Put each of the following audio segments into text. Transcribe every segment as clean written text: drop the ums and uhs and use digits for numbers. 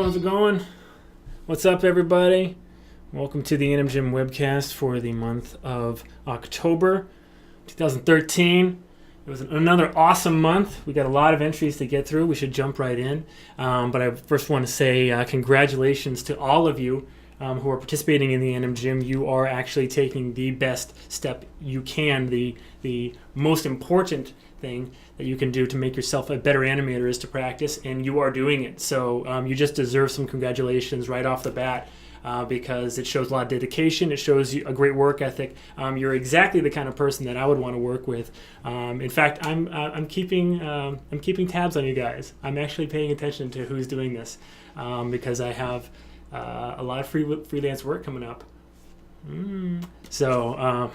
How's it going? What's up, everybody? Welcome to the AnimGym Webcast for the month of October 2013. It was another awesome month. We got a lot of entries to get through. We should jump right in. But I first want to say congratulations to all of you who are participating in the AnimGym. You are actually taking the best step you can. The most important thing that you can do to make yourself a better animator is to practice, and you are doing it. So you just deserve some congratulations right off the bat. Because it shows a lot of dedication. It shows you a great work ethic. You're exactly the kind of person that I would want to work with. In fact, I'm keeping tabs on you guys. I'm actually paying attention to who's doing this because I have a lot of freelance work coming up. So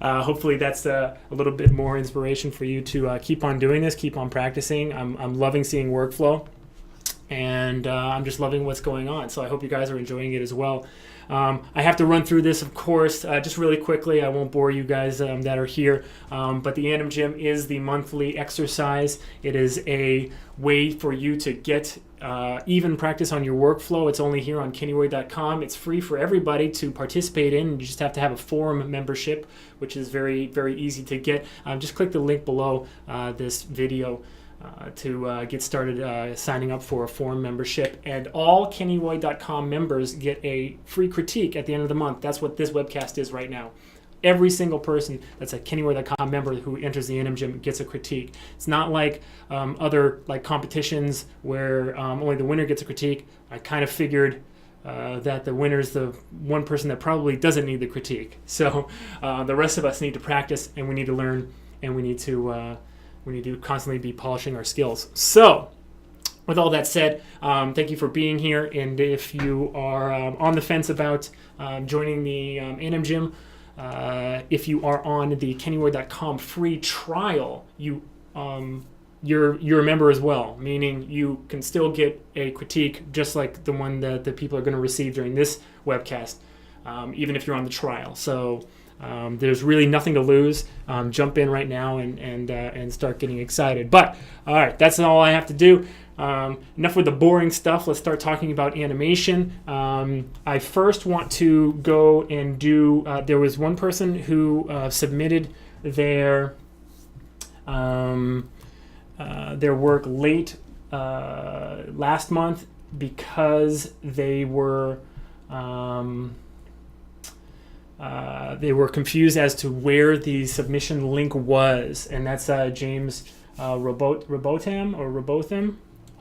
hopefully that's a little bit more inspiration for you to keep on doing this, keep on practicing. I'm loving seeing workflow. And I'm just loving what's going on. So I hope you guys are enjoying it as well. I have to run through this, of course, just really quickly. I won't bore you guys that are here. But the AnimGym is the monthly exercise. It is a way for you to get even practice on your workflow. It's only here on kennyroy.com. It's free for everybody to participate in. You just have to have a forum membership, which is very, very easy to get. Just click the link below this video to get started signing up for a forum membership. And all kennyroy.com members get a free critique at the end of the month. That's what this webcast is right now. Every single person that's a kennyroy.com member who enters the AnimGym gets a critique. It's not like other competitions where only the winner gets a critique. I kind of figured that the winner is the one person that probably doesn't need the critique. So the rest of us need to practice, and we need to learn, and we need to constantly be polishing our skills. So, with all that said, thank you for being here. And if you are on the fence about joining the AnimGym, if you are on the kennyroy.com free trial, you're a member as well, meaning you can still get a critique just like the one that the people are going to receive during this webcast, even if you're on the trial. So there's really nothing to lose. Jump in right now and start getting excited. But all right, that's all I have to do. Enough with the boring stuff. Let's start talking about animation. I first want to go and do. There was one person who submitted their work late last month because they were. They were confused as to where the submission link was, and that's James Robotham.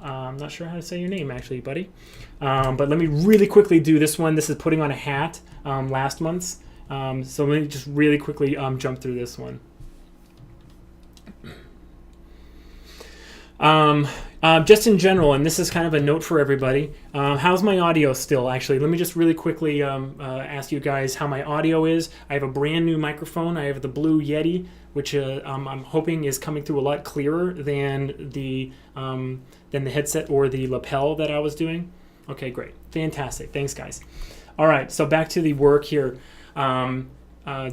I'm not sure how to say your name, actually, buddy. But let me really quickly do this one. This is putting on a hat, last month's. So let me just really quickly jump through this one. Just in general, and this is kind of a note for everybody, how's my audio still? Actually, let me just really quickly ask you guys how my audio is. I have a brand new microphone. I have the Blue Yeti, which I'm hoping is coming through a lot clearer than the headset or the lapel that I was doing. Okay, great. Fantastic. Thanks, guys. All right, so back to the work here.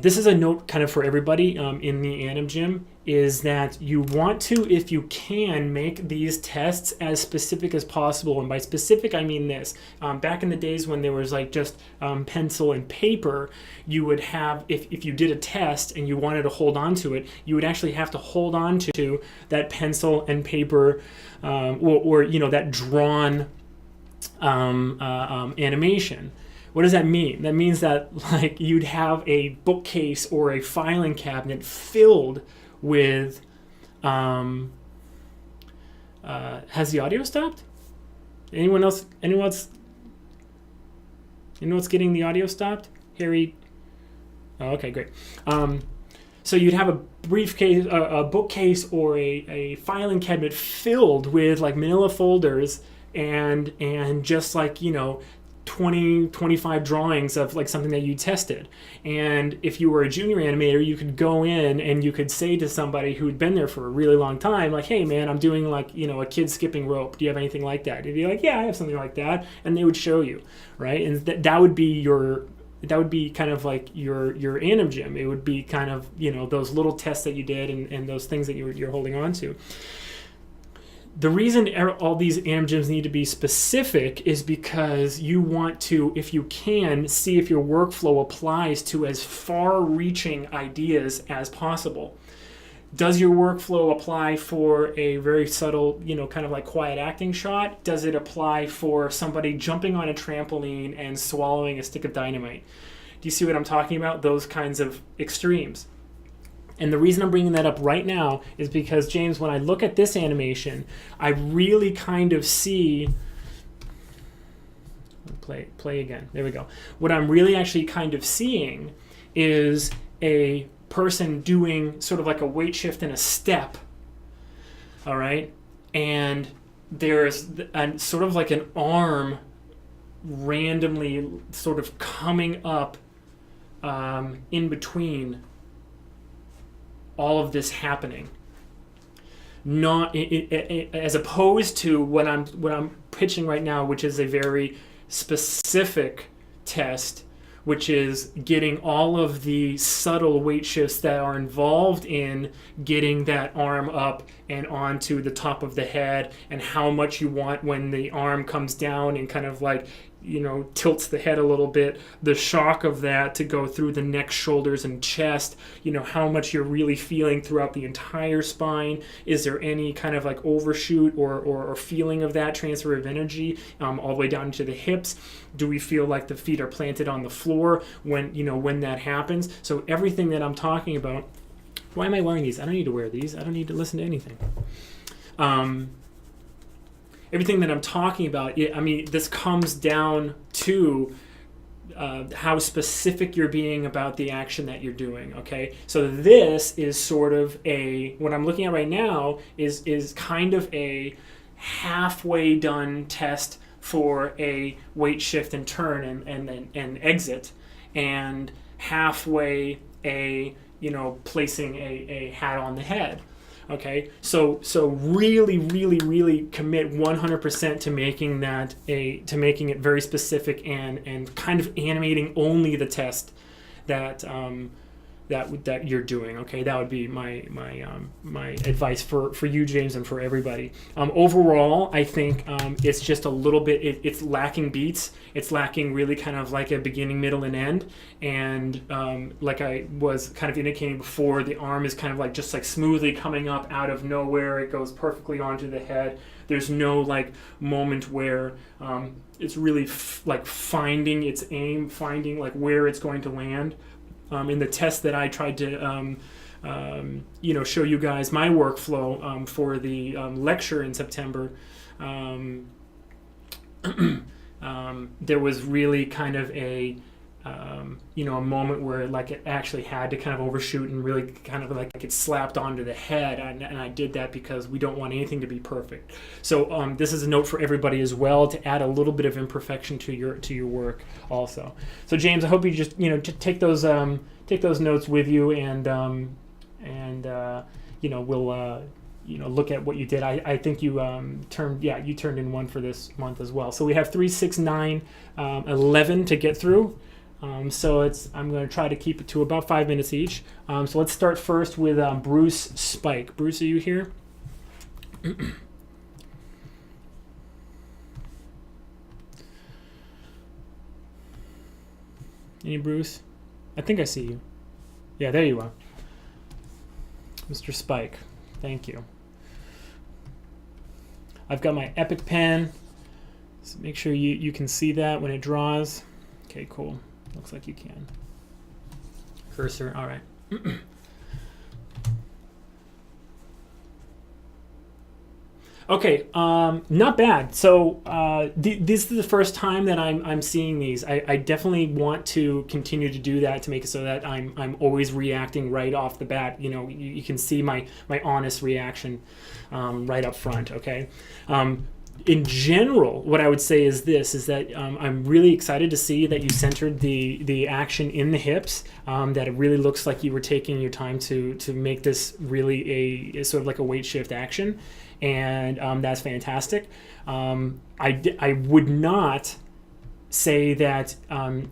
This is a note kind of for everybody in the AnimGym, is that you want to, if you can, make these tests as specific as possible. And by specific, I mean this. Back in the days when there was just pencil and paper, you would have, if you did a test and you wanted to hold on to it, you would actually have to hold on to that pencil and paper or that drawn animation. What does that mean? That means that you'd have a bookcase or a filing cabinet filled with has the audio stopped? Anyone else getting the audio stopped? Harry? Oh, okay, great. So you'd have a briefcase, a bookcase, or a filing cabinet filled with manila folders and just 20, 25 drawings of something that you tested. And if you were a junior animator, you could go in and you could say to somebody who'd been there for a really long time, hey man, I'm doing a kid skipping rope. Do you have anything like that? They'd be like, yeah, I have something like that. And they would show you, right? And that would be kind of your AnimGym. It would be kind of, those little tests that you did and those things that you're holding on to. The reason all these AnimGyms need to be specific is because you want to, if you can, see if your workflow applies to as far-reaching ideas as possible. Does your workflow apply for a very subtle, kind of like quiet acting shot? Does it apply for somebody jumping on a trampoline and swallowing a stick of dynamite? Do you see what I'm talking about? Those kinds of extremes. And the reason I'm bringing that up right now is because, James, when I look at this animation, I really kind of see... Play again. There we go. What I'm really actually kind of seeing is a person doing sort of like a weight shift in a step. All right? And there's sort of like an arm randomly sort of coming up in between all of this happening, not as opposed to what I'm pitching right now, which is a very specific test, which is getting all of the subtle weight shifts that are involved in getting that arm up and onto the top of the head, and how much you want when the arm comes down and kind of like tilts the head a little bit, the shock of that to go through the neck, shoulders, and chest, how much you're really feeling throughout the entire spine. Is there any kind of like overshoot or feeling of that transfer of energy all the way down to the hips? Do we feel like the feet are planted on the floor when that happens? So everything that I'm talking about, why am I wearing these? I don't need to wear these. I don't need to listen to anything. Everything that I'm talking about, this comes down to how specific you're being about the action that you're doing, okay? So this is sort of what I'm looking at right now is kind of a halfway done test for a weight shift and turn and exit, and halfway placing a hat on the head. Okay, so really, really, really commit 100% to making making it very specific and kind of animating only the test that you're doing. Okay, that would be my advice for you, James, and for everybody. Overall, I think it's just a little bit. It's lacking beats. It's lacking really kind of like a beginning, middle, and end. And like I was kind of indicating before, the arm is kind of like just like smoothly coming up out of nowhere. It goes perfectly onto the head. There's no like moment where it's really like finding its aim, finding like where it's going to land. In the test that I tried to show you guys my workflow for the lecture in September, there was really kind of a moment where like it actually had to kind of overshoot and really kind of like it slapped onto the head, and I did that because we don't want anything to be perfect. So this is a note for everybody as well, to add a little bit of imperfection to your work also. So James, I hope you just take those notes with you, and we'll look at what you did. I think you turned in one for this month as well. So we have 3, 6, 9, 11 to get through. So I'm going to try to keep it to about 5 minutes each. So let's start first with Bruce Spike. Bruce, are you here? Any Bruce? I think I see you. Yeah, there you are. Mr. Spike. Thank you. I've got my Epic pen. So make sure you can see that when it draws. Okay, cool. Looks like you can. Cursor, all right. Okay, not bad. So this is the first time that I'm seeing these. I definitely want to continue to do that, to make it so that I'm always reacting right off the bat. You can see my honest reaction right up front. Okay. In general, what I would say is that I'm really excited to see that you centered the action in the hips, that it really looks like you were taking your time to make this really a sort of like a weight shift action, and that's fantastic. I would not say that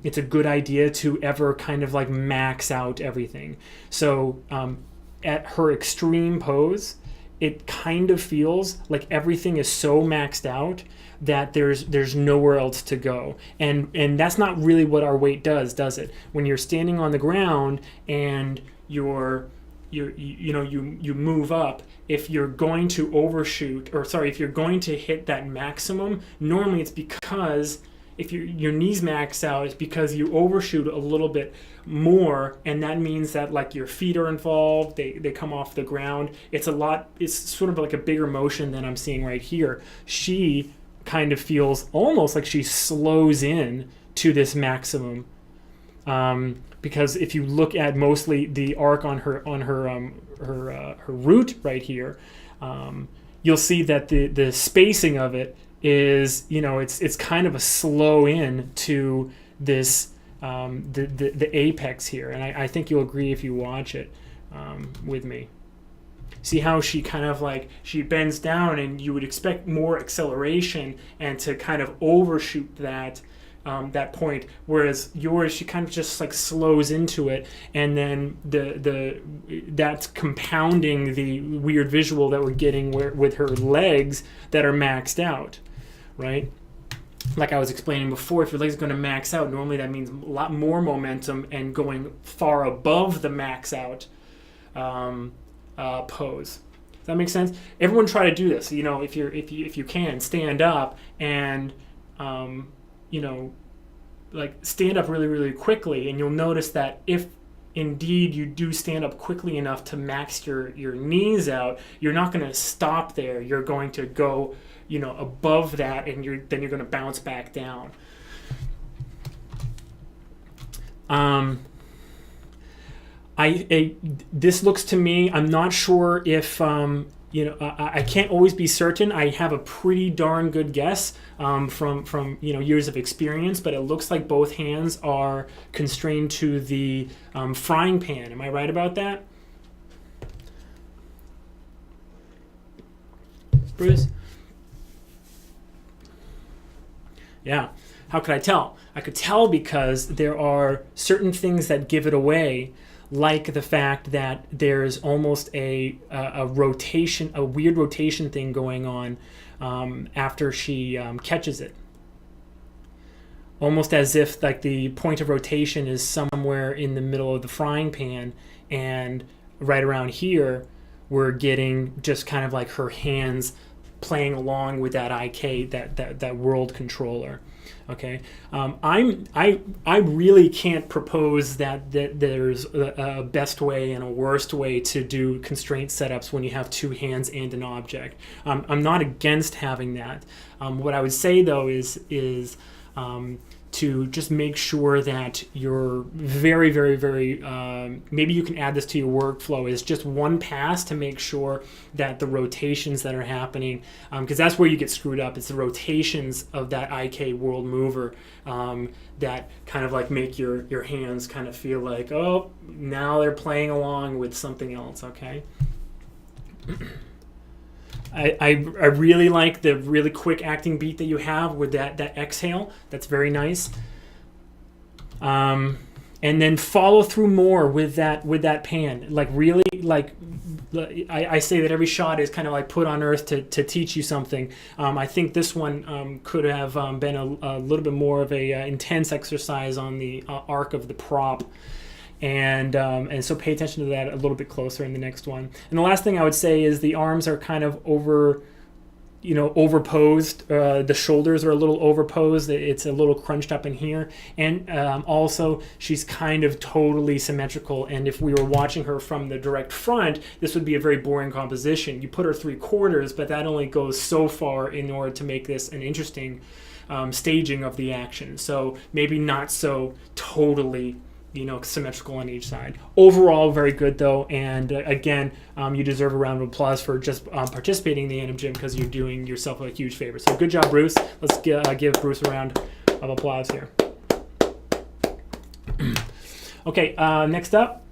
it's a good idea to ever kind of like max out everything. So at her extreme pose, it kind of feels like everything is so maxed out that there's nowhere else to go. And that's not really what our weight does it? When you're standing on the ground and you move up, if you're going to overshoot, or sorry, if you're going to hit that maximum, normally it's because if your knees max out, it's because you overshoot a little bit more, and that means that like your feet are involved, they come off the ground. It's sort of like a bigger motion than I'm seeing right here. She kind of feels almost like she slows in to this maximum, because if you look at mostly the arc on her root right here, you'll see that the spacing of it is, it's kind of a slow in to this the apex here, and I think you'll agree if you watch it with me. See how she kind of like, she bends down, and you would expect more acceleration and to kind of overshoot that point, whereas yours, she kind of just like slows into it, and then that's compounding the weird visual that we're getting with her legs that are maxed out, right? Like I was explaining before, if your legs are going to max out, normally that means a lot more momentum and going far above the max out pose. Does that make sense? Everyone try to do this. If you can, stand up and like stand up really, really quickly, and you'll notice that if indeed you do stand up quickly enough to max your knees out, you're not going to stop there. You're going to go above that, and then you're going to bounce back down. This looks to me, I'm not sure if I can't always be certain. I have a pretty darn good guess from years of experience, but it looks like both hands are constrained to the frying pan. Am I right about that, Bruce? Yeah. How could I tell? I could tell because there are certain things that give it away, like the fact that there's almost a rotation, a weird rotation thing going on after she catches it. Almost as if like the point of rotation is somewhere in the middle of the frying pan, and right around here we're getting just kind of like her hands playing along with that IK, that world controller. Okay, I really can't propose that there's a best way and a worst way to do constraint setups when you have two hands and an object. I'm not against having that. What I would say though is to just make sure that you're very, very, very, maybe you can add this to your workflow, is just one pass to make sure that the rotations that are happening, because that's where you get screwed up. It's the rotations of that IK world mover that kind of like make your hands kind of feel like, oh, now they're playing along with something else, okay? I really like the really quick acting beat that you have with that exhale. That's very nice. And then follow through more with that pan. Like really, like I say that every shot is kind of like put on earth to teach you something. I think this one could have been a little bit more of a intense exercise on the arc of the prop. And so pay attention to that a little bit closer in the next one. And the last thing I would say is the arms are kind of overposed. The shoulders are a little overposed. It's a little crunched up in here. And also, she's kind of totally symmetrical. And if we were watching her from the direct front, this would be a very boring composition. You put her 3/4, but that only goes so far in order to make this an interesting staging of the action. So maybe not so totally symmetrical on each side. Overall, very good though, and again, you deserve a round of applause for just participating in the AnimGym, because you're doing yourself a huge favor. So good job, Bruce. Let's give Bruce a round of applause here. Okay, next up,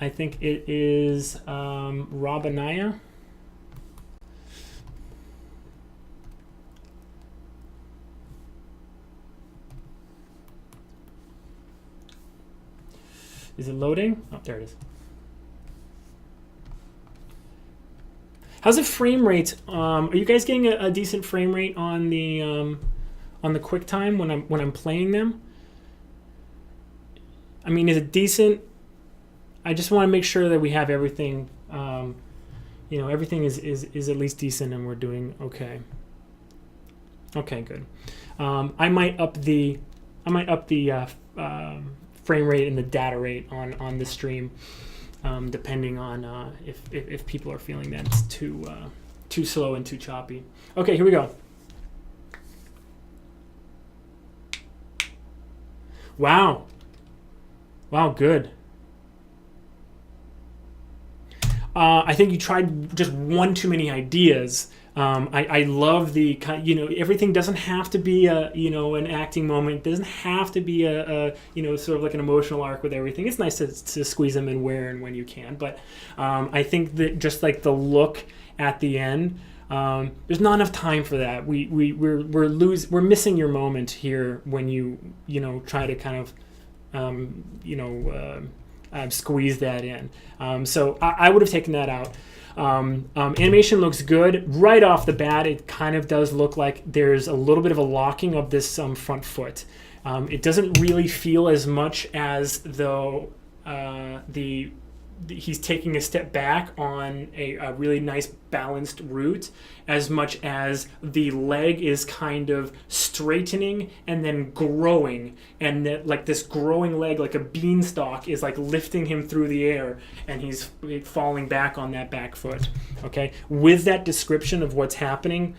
I think it is Rabanaya. Is it loading? Oh, there it is. How's the frame rate? Are you guys getting a decent frame rate on the QuickTime when I'm playing them? I mean, is it decent? I just want to make sure that we have everything. Everything is at least decent, and we're doing okay. Okay, good. I might up the frame rate and the data rate on the stream, depending on if people are feeling that it's too slow and too choppy. Okay, here we go. Wow, good. I think you tried just one too many ideas. I love the everything doesn't have to be an acting moment. It doesn't have to be a sort of like an emotional arc with everything. It's nice to squeeze them in where and when you can. But I think that just like the look at the end, there's not enough time for that. We're missing your moment here when you try to kind of squeeze that in. So I would have taken that out. Animation looks good. Right off the bat, it kind of does look like there's a little bit of a locking of this front foot. It doesn't really feel as much as though he's taking a step back on a really nice balanced route, as much as the leg is kind of straightening and then growing, and that like this growing leg like a beanstalk is like lifting him through the air, and he's falling back on that back foot. Okay, with that description of what's happening,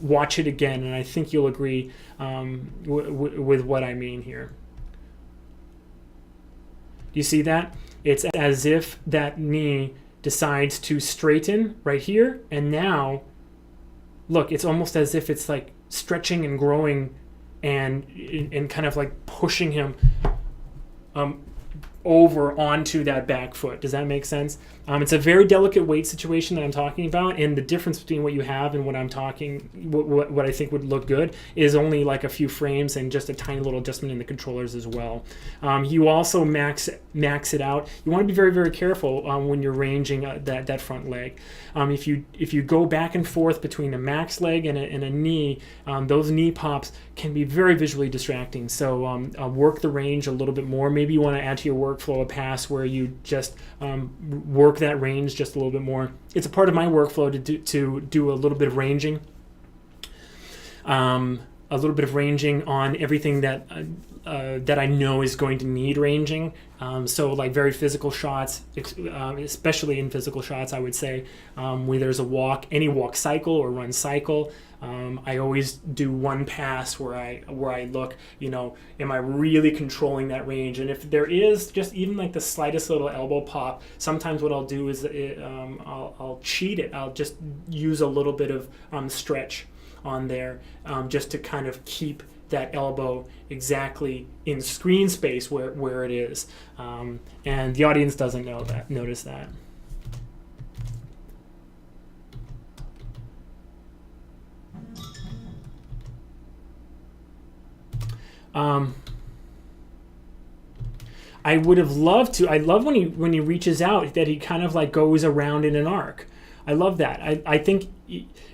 watch it again, and I think you'll agree with what I mean here. Do you see that? It's as if that knee decides to straighten right here, and now, look, it's almost as if it's like stretching and growing and kind of like pushing him over onto that back foot. Does that make sense? It's a very delicate weight situation that I'm talking about, and the difference between what you have and what I think would look good is only like a few frames and just a tiny little adjustment in the controllers as well. You also max it out. You want to be very, very careful when you're ranging that front leg. If you go back and forth between a max leg and a knee, those knee pops can be very visually distracting. So work the range a little bit more. Maybe you want to add to your workflow a pass where you just work that range just a little bit more. It's a part of my workflow to do a little bit of ranging. A little bit of ranging on everything that I know is going to need ranging. So like very physical shots, especially in physical shots, I would say, where there's any walk cycle or run cycle. I always do one pass where I look, am I really controlling that range? And if there is just even like the slightest little elbow pop, sometimes what I'll do is I'll cheat it. I'll just use a little bit of stretch on there, just to kind of keep that elbow exactly in screen space where it is. And the audience doesn't notice that. I would have loved to. I love when he reaches out, that he kind of like goes around in an arc. I love that. I think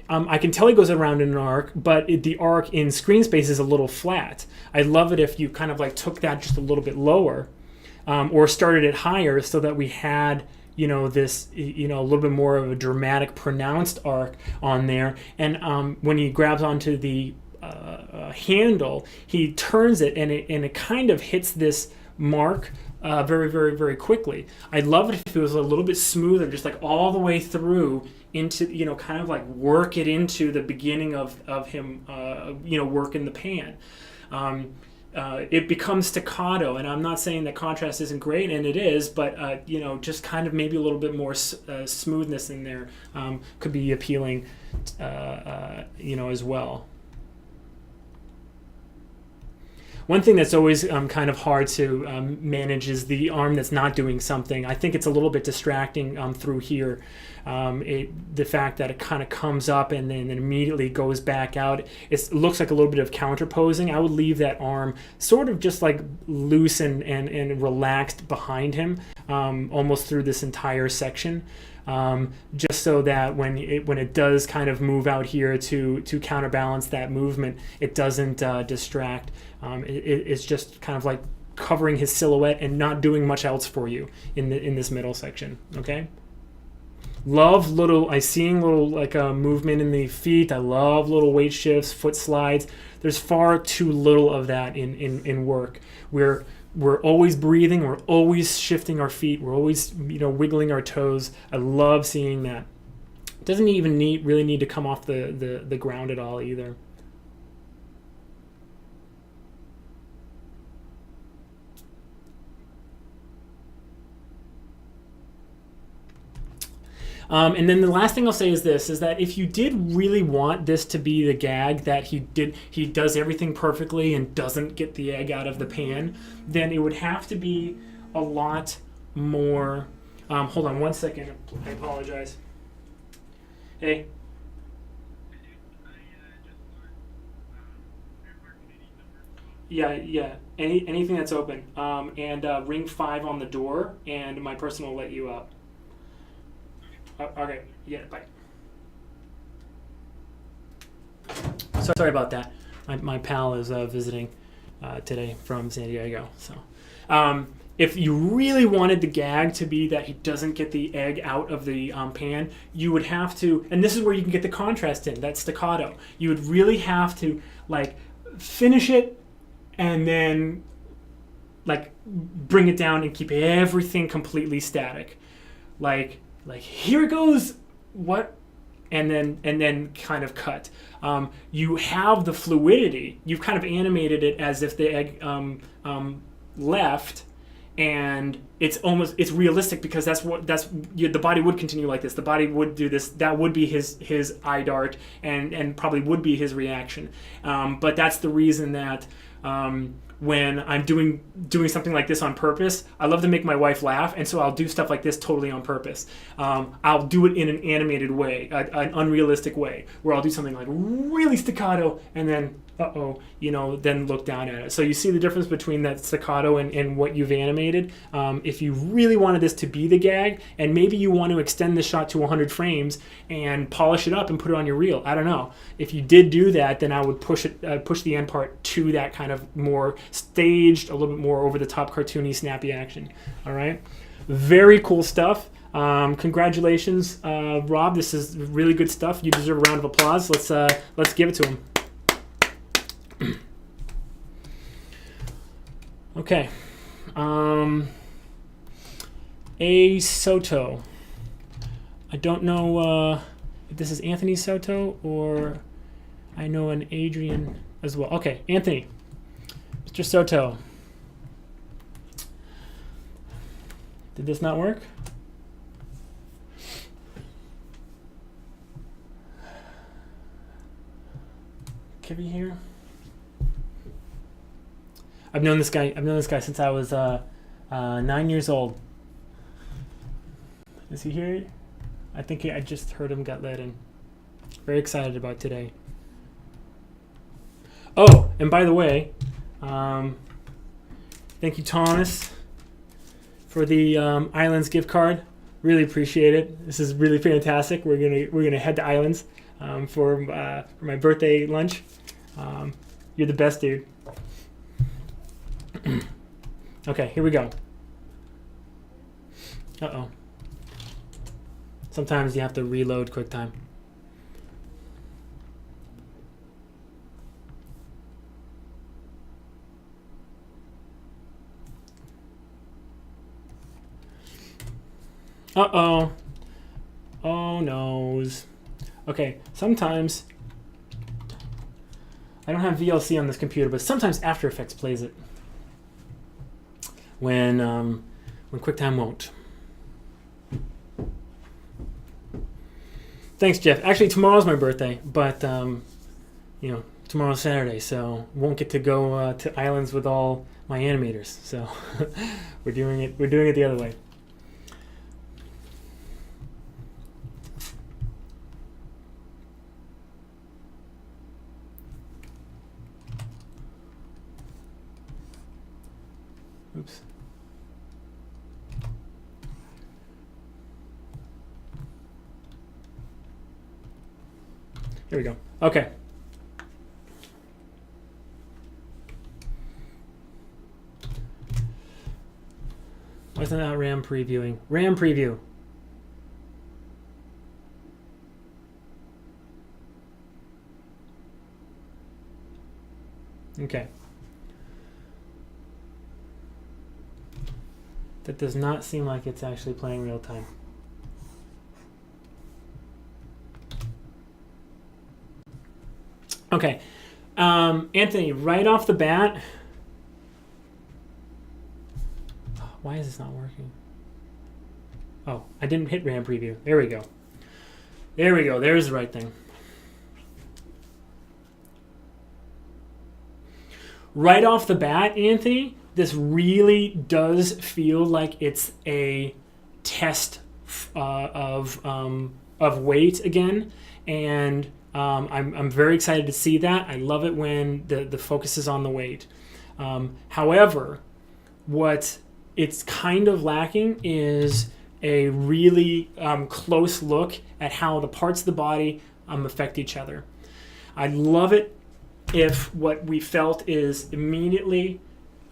I can tell he goes around in an arc, but the arc in screen space is a little flat. I'd love it if you kind of like took that just a little bit lower, or started it higher, so that we had this a little bit more of a dramatic, pronounced arc on there. And when he grabs onto the handle, he turns it, and it kind of hits this mark very, very, very quickly. I'd love it if it was a little bit smoother, just like all the way through into, kind of like work it into the beginning of him, working the pan. It becomes staccato, and I'm not saying that contrast isn't great, and it is, but just kind of maybe a little bit more smoothness in there could be appealing, as well. One thing that's always kind of hard to manage is the arm that's not doing something. I think it's a little bit distracting through here. The fact that it kind of comes up and then immediately goes back out. It looks like a little bit of counterposing. I would leave that arm sort of just like loose and relaxed behind him. almost through this entire section, just so that when it does kind of move out here to counterbalance that movement, it doesn't distract. It's just kind of like covering his silhouette and not doing much else for you in this middle section. Okay. Love little, I seeing little like movement in the feet. I love little weight shifts, foot slides. There's far too little of that in work. We're always breathing. We're always shifting our feet. We're always wiggling our toes. I love seeing that. It doesn't even really need to come off the ground at all either. And then the last thing I'll say is this, is that if you did really want this to be the gag that he does everything perfectly and doesn't get the egg out of the pan, then it would have to be a lot more. Hold on one second. I apologize. Hey. Yeah. Anything that's open. And ring 5 on the door, and my person will let you out. Okay, yeah, bye. Sorry about that. My pal is visiting today from San Diego. So, if you really wanted the gag to be that he doesn't get the egg out of the pan, you would have to, and this is where you can get the contrast in, that staccato. You would really have to like finish it and then like bring it down and keep everything completely static. Like here it goes, what, and then kind of cut. You have the fluidity. You've kind of animated it as if the egg left, and it's realistic because the body would continue like this. The body would do this. That would be his eye dart, and probably would be his reaction. But that's the reason that. When I'm doing something like this on purpose, I love to make my wife laugh, and so I'll do stuff like this totally on purpose. I'll do it in an animated way, an unrealistic way, where I'll do something like really staccato, and then then look down at it. So you see the difference between that staccato and what you've animated. If you really wanted this to be the gag, and maybe you want to extend the shot to 100 frames and polish it up and put it on your reel, I don't know. If you did do that, then I would push the end part to that kind of more staged, a little bit more over the top, cartoony, snappy action. All right, very cool stuff. Congratulations, Rob. This is really good stuff. You deserve a round of applause. Let's give it to him. Okay. A Soto. I don't know if this is Anthony Soto or I know an Adrian as well. Okay, Anthony. Mr. Soto. Did this not work? Kibby here. I've known this guy since I was 9 years old. Is he here? I think I just heard him got let in. Very excited about today. Oh, and by the way, thank you, Thomas, for the Islands gift card. Really appreciate it. This is really fantastic. We're gonna head to Islands for my birthday lunch. You're the best, dude. Okay, here we go. Uh-oh. Sometimes you have to reload QuickTime. Uh-oh. Oh, noes. Okay, sometimes I don't have VLC on this computer, but sometimes After Effects plays it. When QuickTime won't. Thanks, Jeff. Actually, tomorrow's my birthday, but tomorrow's Saturday, so won't get to go to Islands with all my animators. So we're doing it the other way. Oops. Here we go. Okay. Wasn't that RAM previewing? RAM preview. Okay. That does not seem like it's actually playing real time. Okay. Anthony, right off the bat, why is this not working? Oh, I didn't hit RAM preview. There we go. There we go. There's the right thing. Right off the bat, Anthony, this really does feel like it's a test of weight again, and I'm very excited to see that. I love it when the focus is on the weight. However, what it's kind of lacking is a really close look at how the parts of the body affect each other. I'd love it if what we felt is immediately,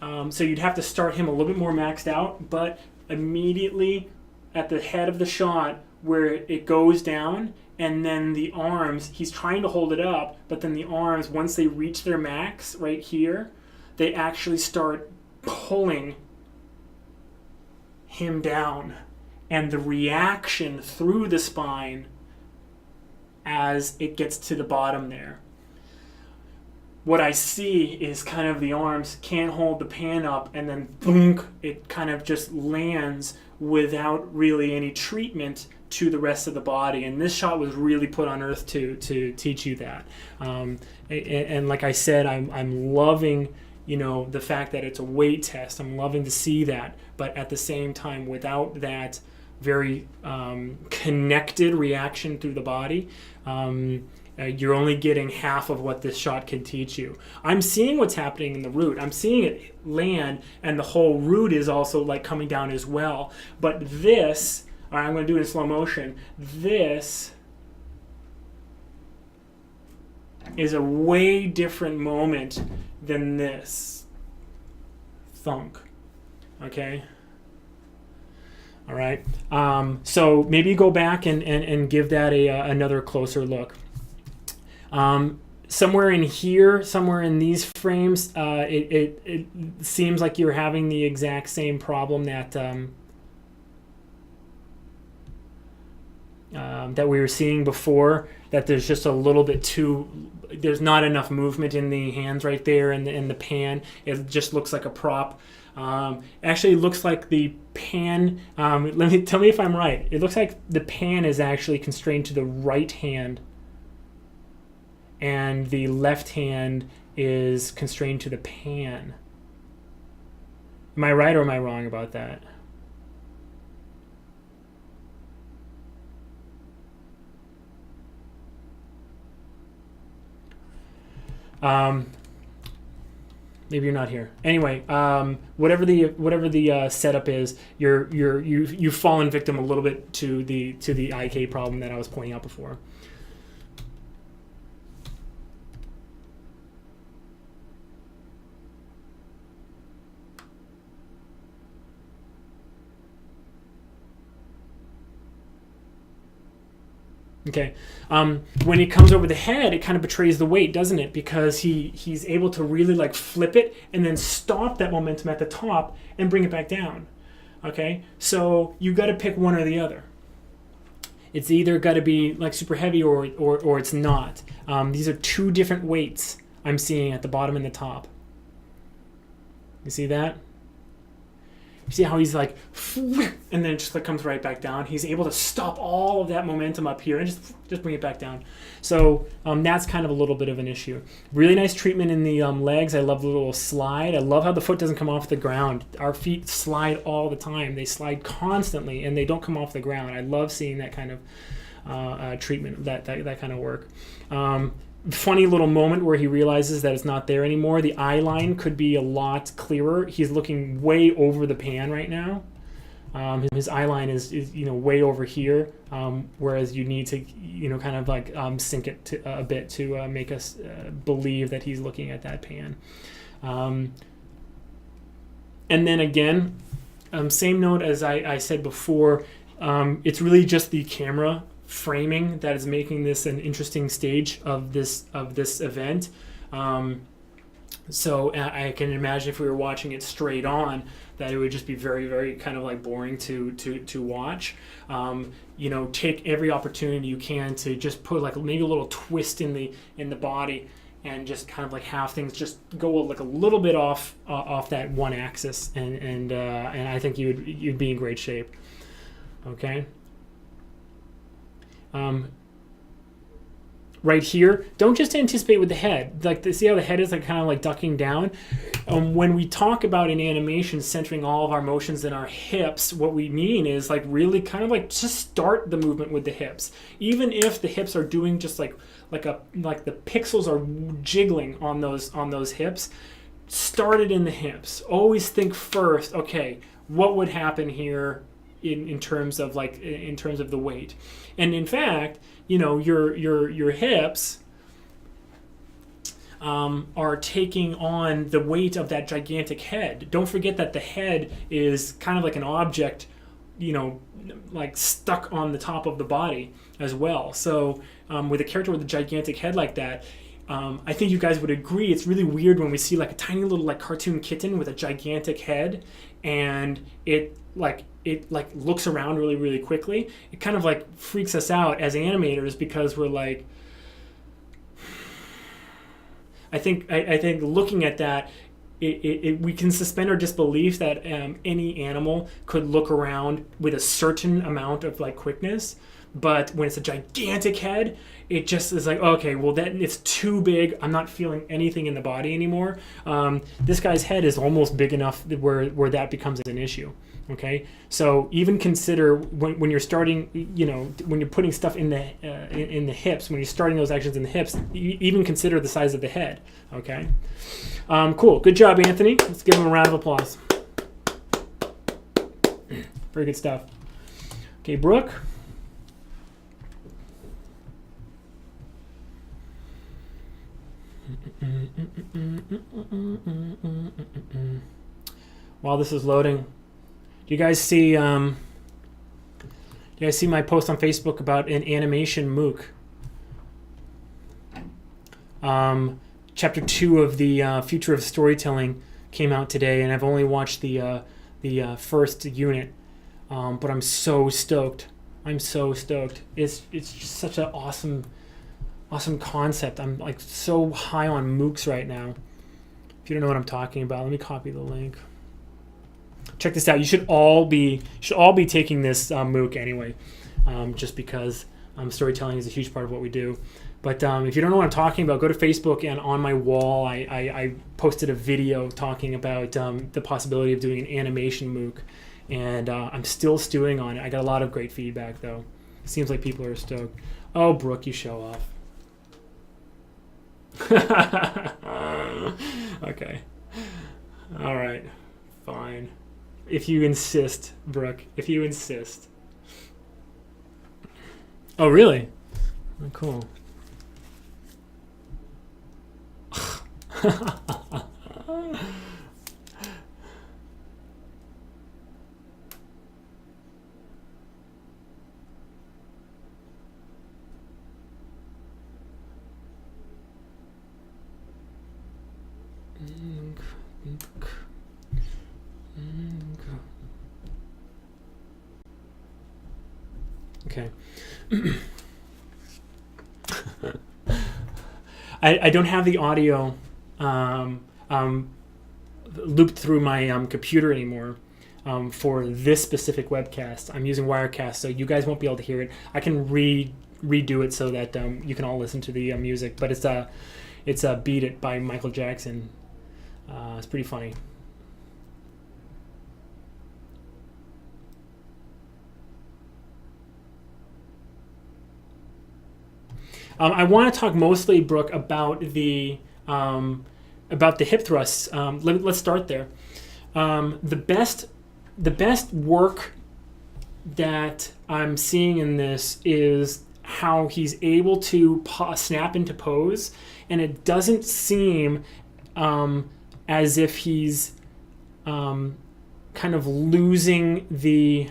so you'd have to start him a little bit more maxed out, but immediately at the head of the shot where it goes down, and then the arms, he's trying to hold it up, but then the arms, once they reach their max right here, they actually start pulling him down, and the reaction through the spine as it gets to the bottom there. What I see is kind of the arms can't hold the pan up, and then boom, it kind of just lands without really any treatment to the rest of the body. And this shot was really put on earth to teach you that. And like I said, I'm loving, the fact that it's a weight test. I'm loving to see that, but at the same time, without that very connected reaction through the body, you're only getting half of what this shot can teach you. I'm seeing what's happening in the root. I'm seeing it land, and the whole root is also like coming down as well. But this, all right, I'm going to do it in slow motion. This is a way different moment than this. Thunk. Okay? All right. So maybe go back and give that another closer look. Somewhere in here, somewhere in these frames, it seems like you're having the exact same problem that that we were seeing before, that there's just a little bit there's not enough movement in the hands right there in the pan. It just looks like a prop. Actually, it looks like the pan, tell me if I'm right. It looks like the pan is actually constrained to the right hand, and the left hand is constrained to the pan. Am I right or am I wrong about that? Maybe you're not here. Anyway, whatever the setup is, you've fallen victim a little bit to the IK problem that I was pointing out before. Okay, when it comes over the head, it kind of betrays the weight, doesn't it? Because he's able to really like flip it and then stop that momentum at the top and bring it back down. Okay, so you got to pick one or the other. It's either got to be like super heavy or it's not. These are two different weights I'm seeing at the bottom and the top. You see that? See how he's like, and then it just like comes right back down. He's able to stop all of that momentum up here and just bring it back down. So that's kind of a little bit of an issue. Really nice treatment in the legs. I love the little slide. I love how the foot doesn't come off the ground. Our feet slide all the time. They slide constantly, and they don't come off the ground. I love seeing that kind of treatment, that kind of work. Funny little moment where he realizes that it's not there anymore. The eye line could be a lot clearer. He's looking way over the pan right now. His eye line is way over here, whereas you need to kind of like sink it a bit to make us believe that he's looking at that pan. And then again, same note as I said before, it's really just the camera framing that is making this an interesting stage of this event. So I can imagine if we were watching it straight on, that it would just be very, very kind of like boring to watch. Take every opportunity you can to just put like maybe a little twist in the body, and just kind of like have things just go like a little bit off that one axis, and I think you'd be in great shape. Okay. Right here, don't just anticipate with the head. Like, see how the head is like kind of like ducking down? When we talk about in animation centering all of our motions in our hips, what we mean is like really kind of like just start the movement with the hips. Even if the hips are doing just like the pixels are jiggling on those hips, start it in the hips. Always think first, okay, what would happen here in terms of the weight? And in fact, your hips are taking on the weight of that gigantic head. Don't forget that the head is kind of like an object, like stuck on the top of the body as well. So with a character with a gigantic head like that, I think you guys would agree it's really weird when we see like a tiny little like cartoon kitten with a gigantic head, and it looks around really, really quickly. It kind of like freaks us out as animators, because we're like, I think looking at that, we can suspend our disbelief that any animal could look around with a certain amount of like quickness. But when it's a gigantic head, it just is like, okay, well, that it's too big. I'm not feeling anything in the body anymore. This guy's head is almost big enough where that becomes an issue. Okay, so even consider when you're starting, when you're putting stuff in the hips, when you're starting those actions in the hips, even consider the size of the head. Okay, cool, good job, Anthony. Let's give him a round of applause. Very good stuff. Okay, Brooke. While this is loading, do you guys see my post on Facebook about an animation MOOC? Chapter 2 of the Future of Storytelling came out today, and I've only watched the first unit, but I'm so stoked. It's just such an awesome concept. I'm like so high on MOOCs right now. If you don't know what I'm talking about, let me copy the link. Check this out. You should all be taking this MOOC anyway, just because storytelling is a huge part of what we do. But if you don't know what I'm talking about, go to Facebook, and on my wall I posted a video talking about the possibility of doing an animation MOOC, and I'm still stewing on it. I got a lot of great feedback though. Seems like people are stoked. Oh, Brooke, you show off. Okay. All right. Fine. If you insist, Brooke. If you insist. Oh, really? Oh, cool. Okay. I don't have the audio looped through my computer anymore for this specific webcast. I'm using Wirecast, so you guys won't be able to hear it. I can redo it so that you can all listen to the music, but it's Beat It by Michael Jackson. It's pretty funny. I want to talk mostly, Brooke, about the hip thrusts. Let's start there. The best work that I'm seeing in this is how he's able to snap into pose, and it doesn't seem as if he's kind of losing the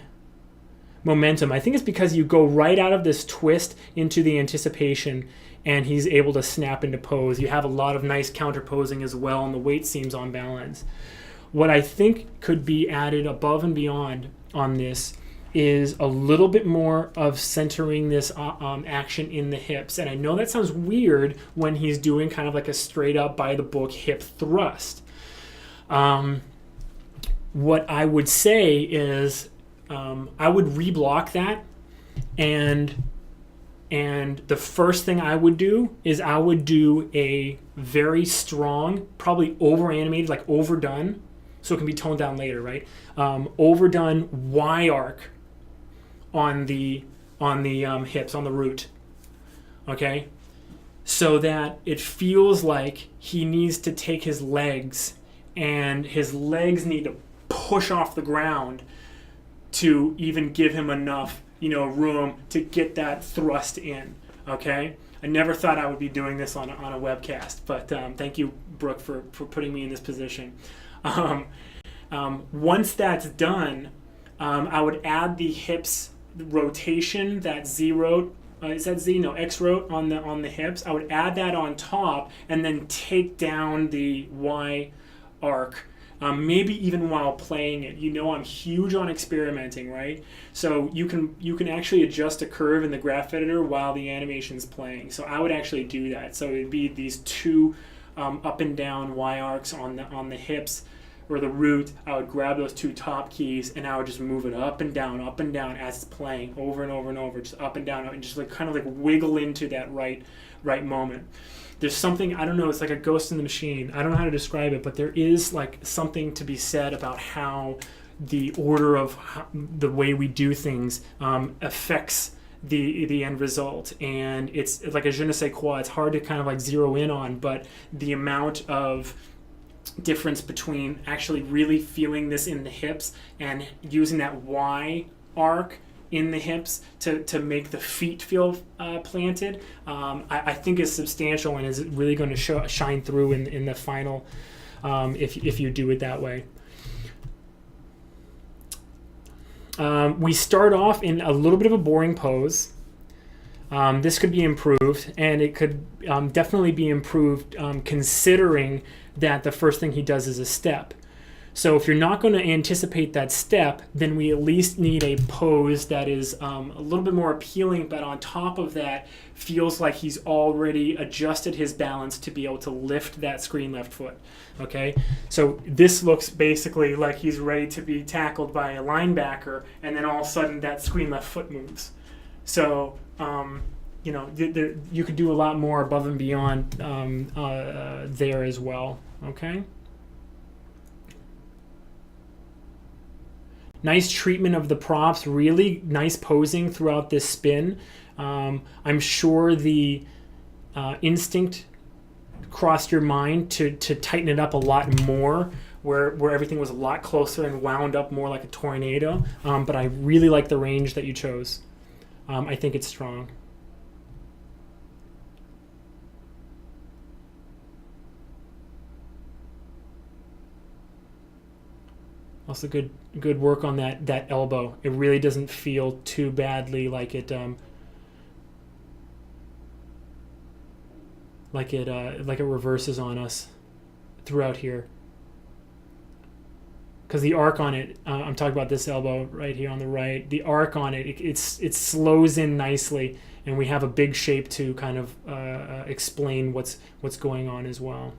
momentum. I think it's because you go right out of this twist into the anticipation, and he's able to snap into pose. You have a lot of nice counter posing as well, and the weight seems on balance. What I think could be added above and beyond on this is a little bit more of centering this action in the hips. And I know that sounds weird when he's doing kind of like a straight up by the book hip thrust. What I would say is I would reblock that, and the first thing I would do is I would do a very strong, probably over animated, like overdone, so it can be toned down later, right? Overdone Y arc on the hips, on the root, okay? So that it feels like he needs to take his legs, and his legs need to push off the ground to even give him enough, room to get that thrust in, okay? I never thought I would be doing this on a webcast, but thank you, Brooke, for putting me in this position. Once that's done, I would add the hips rotation, that Z rote, is that Z? No, X rote on the hips. I would add that on top and then take down the Y arc. Maybe even while playing it. I'm huge on experimenting, right? So you can actually adjust a curve in the graph editor while the animation's playing. So I would actually do that. So it'd be these two up and down Y arcs on the hips or the root. I would grab those two top keys and I would just move it up and down as it's playing over and over and over, just up and down, and just like kind of like wiggle into that right moment. There's something, I don't know, it's like a ghost in the machine. I don't know how to describe it, but there is like something to be said about how the order of the way we do things affects the end result. And it's like a je ne sais quoi. It's hard to kind of like zero in on, but the amount of difference between actually really feeling this in the hips and using that Y arc in the hips to make the feet feel planted, I think is substantial and is really going to shine through in the final if you do it that way. We start off in a little bit of a boring pose. This could be improved, and it could definitely be improved considering that the first thing he does is a step. So if you're not going to anticipate that step, then we at least need a pose that is a little bit more appealing, but on top of that feels like he's already adjusted his balance to be able to lift that screen left foot. Okay, so this looks basically like he's ready to be tackled by a linebacker, and then all of a sudden that screen left foot moves. So you could do a lot more above and beyond there as well. Okay. Nice treatment of the props, really nice posing throughout this spin. I'm sure the instinct crossed your mind to tighten it up a lot more, where everything was a lot closer and wound up more like a tornado. But I really like the range that you chose. I think it's strong. Also good work on that elbow. It really doesn't feel too badly like it reverses on us throughout here. Because the arc on it, I'm talking about this elbow right here on the right. The arc on it slows in nicely, and we have a big shape to kind of explain what's going on as well.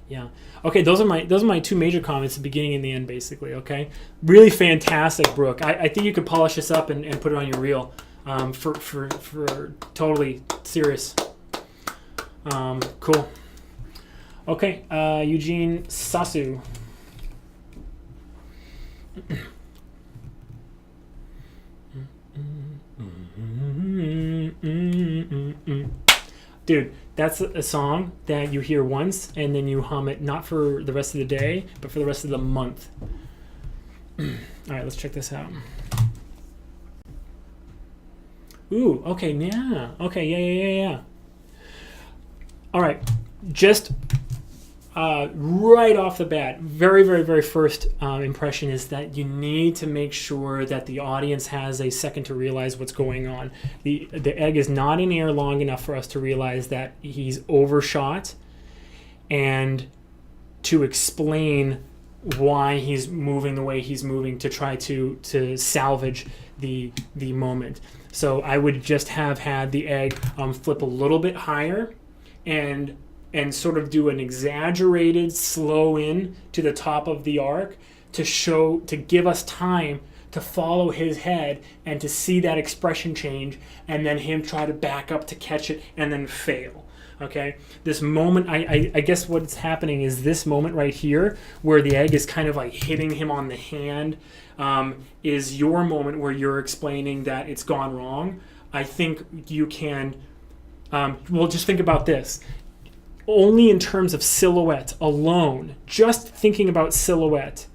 Yeah. Okay, those are my two major comments, the beginning and the end, basically. Okay. Really fantastic, Brooke. I think you could polish this up and put it on your reel. For totally serious. Cool. Okay, Eugene Sasu. Dude, that's a song that you hear once and then you hum it, not for the rest of the day, but for the rest of the month. All right, let's check this out. Ooh, okay, yeah. Okay, yeah. All right, just right off the bat, very first impression is that you need to make sure that the audience has a second to realize what's going on. The egg is not in air long enough for us to realize that he's overshot, and to explain why he's moving the way he's moving to try to salvage the moment. So I would just have had the egg flip a little bit higher and sort of do an exaggerated slow in to the top of the arc to give us time to follow his head and to see that expression change, and then him try to back up to catch it and then fail. Okay, this moment, I guess what's happening is this moment right here where the egg is kind of like hitting him on the hand is your moment where you're explaining that it's gone wrong. I think you can, well, just think about this. Only in terms of silhouette alone, just thinking about silhouette,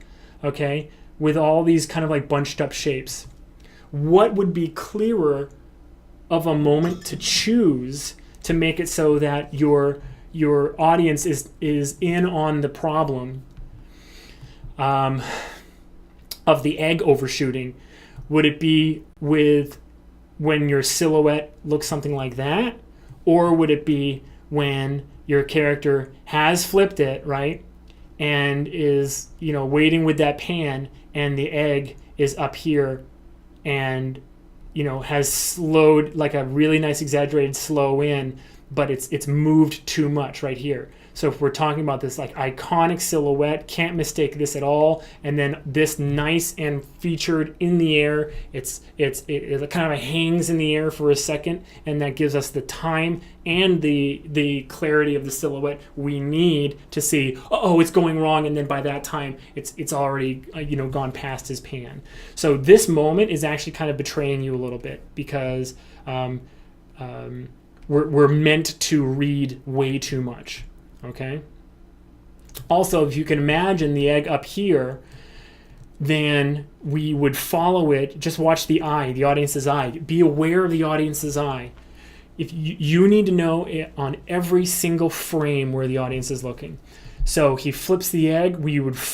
okay, with all these kind of like bunched up shapes, what would be clearer of a moment to choose to make it so that your audience is in on the problem of the egg overshooting? Would it be with when your silhouette looks something like that, or would it be when your character has flipped it, right, and is waiting with that pan, and the egg is up here and has slowed, like a really nice exaggerated slow in, but it's moved too much right here. So if we're talking about this like iconic silhouette, can't mistake this at all, and then this nice and featured in the air, it kind of hangs in the air for a second, and that gives us the time and the clarity of the silhouette we need to see, oh, it's going wrong, and then by that time it's already gone past his pan. So this moment is actually kind of betraying you a little bit, because we're meant to read way too much. Okay. Also, if you can imagine the egg up here, then we would follow it. Just watch the eye, the audience's eye. Be aware of the audience's eye. If you need to know it on every single frame where the audience is looking. So he flips the egg.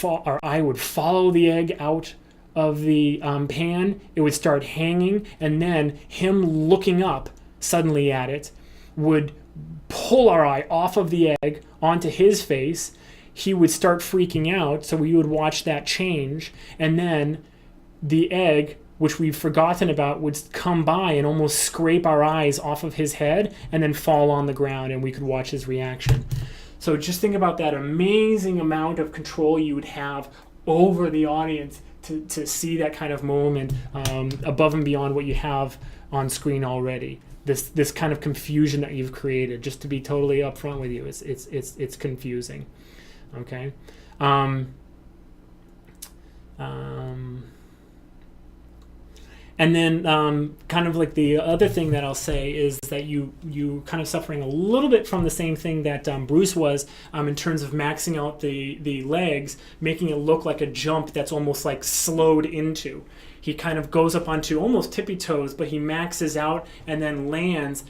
Our eye would follow the egg out of the pan. It would start hanging, and then him looking up suddenly at it would pull our eye off of the egg onto his face. He would start freaking out, so we would watch that change, and then the egg, which we've forgotten about, would come by and almost scrape our eyes off of his head and then fall on the ground, and we could watch his reaction. So just think about that amazing amount of control you would have over the audience to see that kind of moment above and beyond what you have on screen already. This kind of confusion that you've created, just to be totally upfront with you, it's confusing. Okay. And then kind of like the other thing that I'll say is that you kind of suffering a little bit from the same thing that Bruce was in terms of maxing out the legs, making it look like a jump that's almost like slowed into. He kind of goes up onto almost tippy toes, but he maxes out and then lands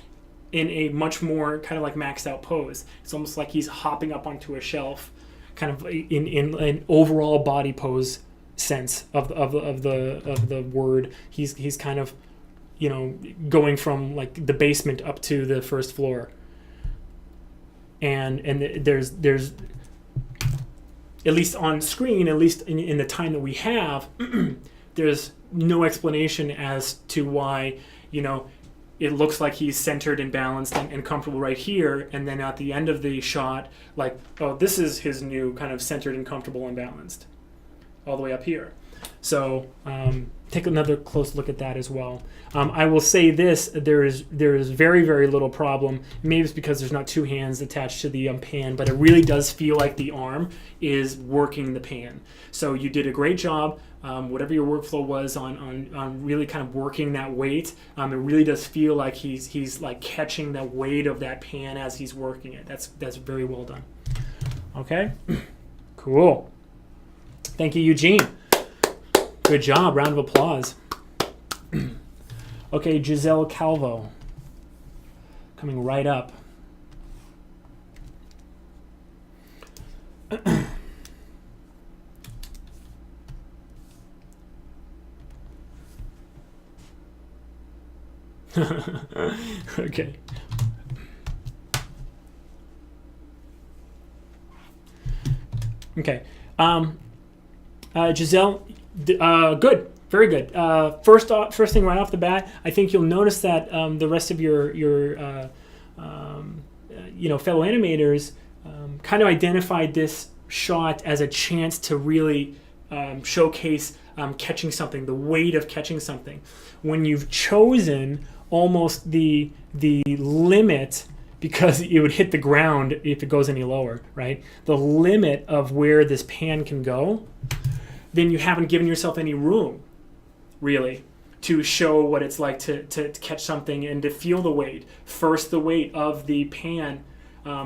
in a much more kind of like maxed out pose. It's almost like he's hopping up onto a shelf, kind of in an overall body pose sense of the word. He's kind of going from like the basement up to the first floor, and there's at least on screen, at least in the time that we have, there's no explanation as to why it looks like he's centered and balanced and comfortable right here, and then at the end of the shot, like, oh, this is his new kind of centered and comfortable and balanced all the way up here. So take another close look at that as well. I will say this, there is very, very little problem. Maybe it's because there's not two hands attached to the pan, but it really does feel like the arm is working the pan. So you did a great job. Whatever your workflow was on really kind of working that weight, it really does feel like he's like catching the weight of that pan as he's working it. That's very well done. Okay, cool. Thank you, Eugene. Good job. Round of applause. Okay, Gizelle Calvo. Coming right up. Okay. Okay. Gizelle, good. Very good. First thing right off the bat, I think you'll notice that the rest of your fellow animators kind of identified this shot as a chance to really showcase catching something, the weight of catching something. When you've chosen almost the limit, because it would hit the ground if it goes any lower, right? The limit of where this pan can go, then you haven't given yourself any room, really, to show what it's like to catch something and to feel the weight. First, the weight of the pan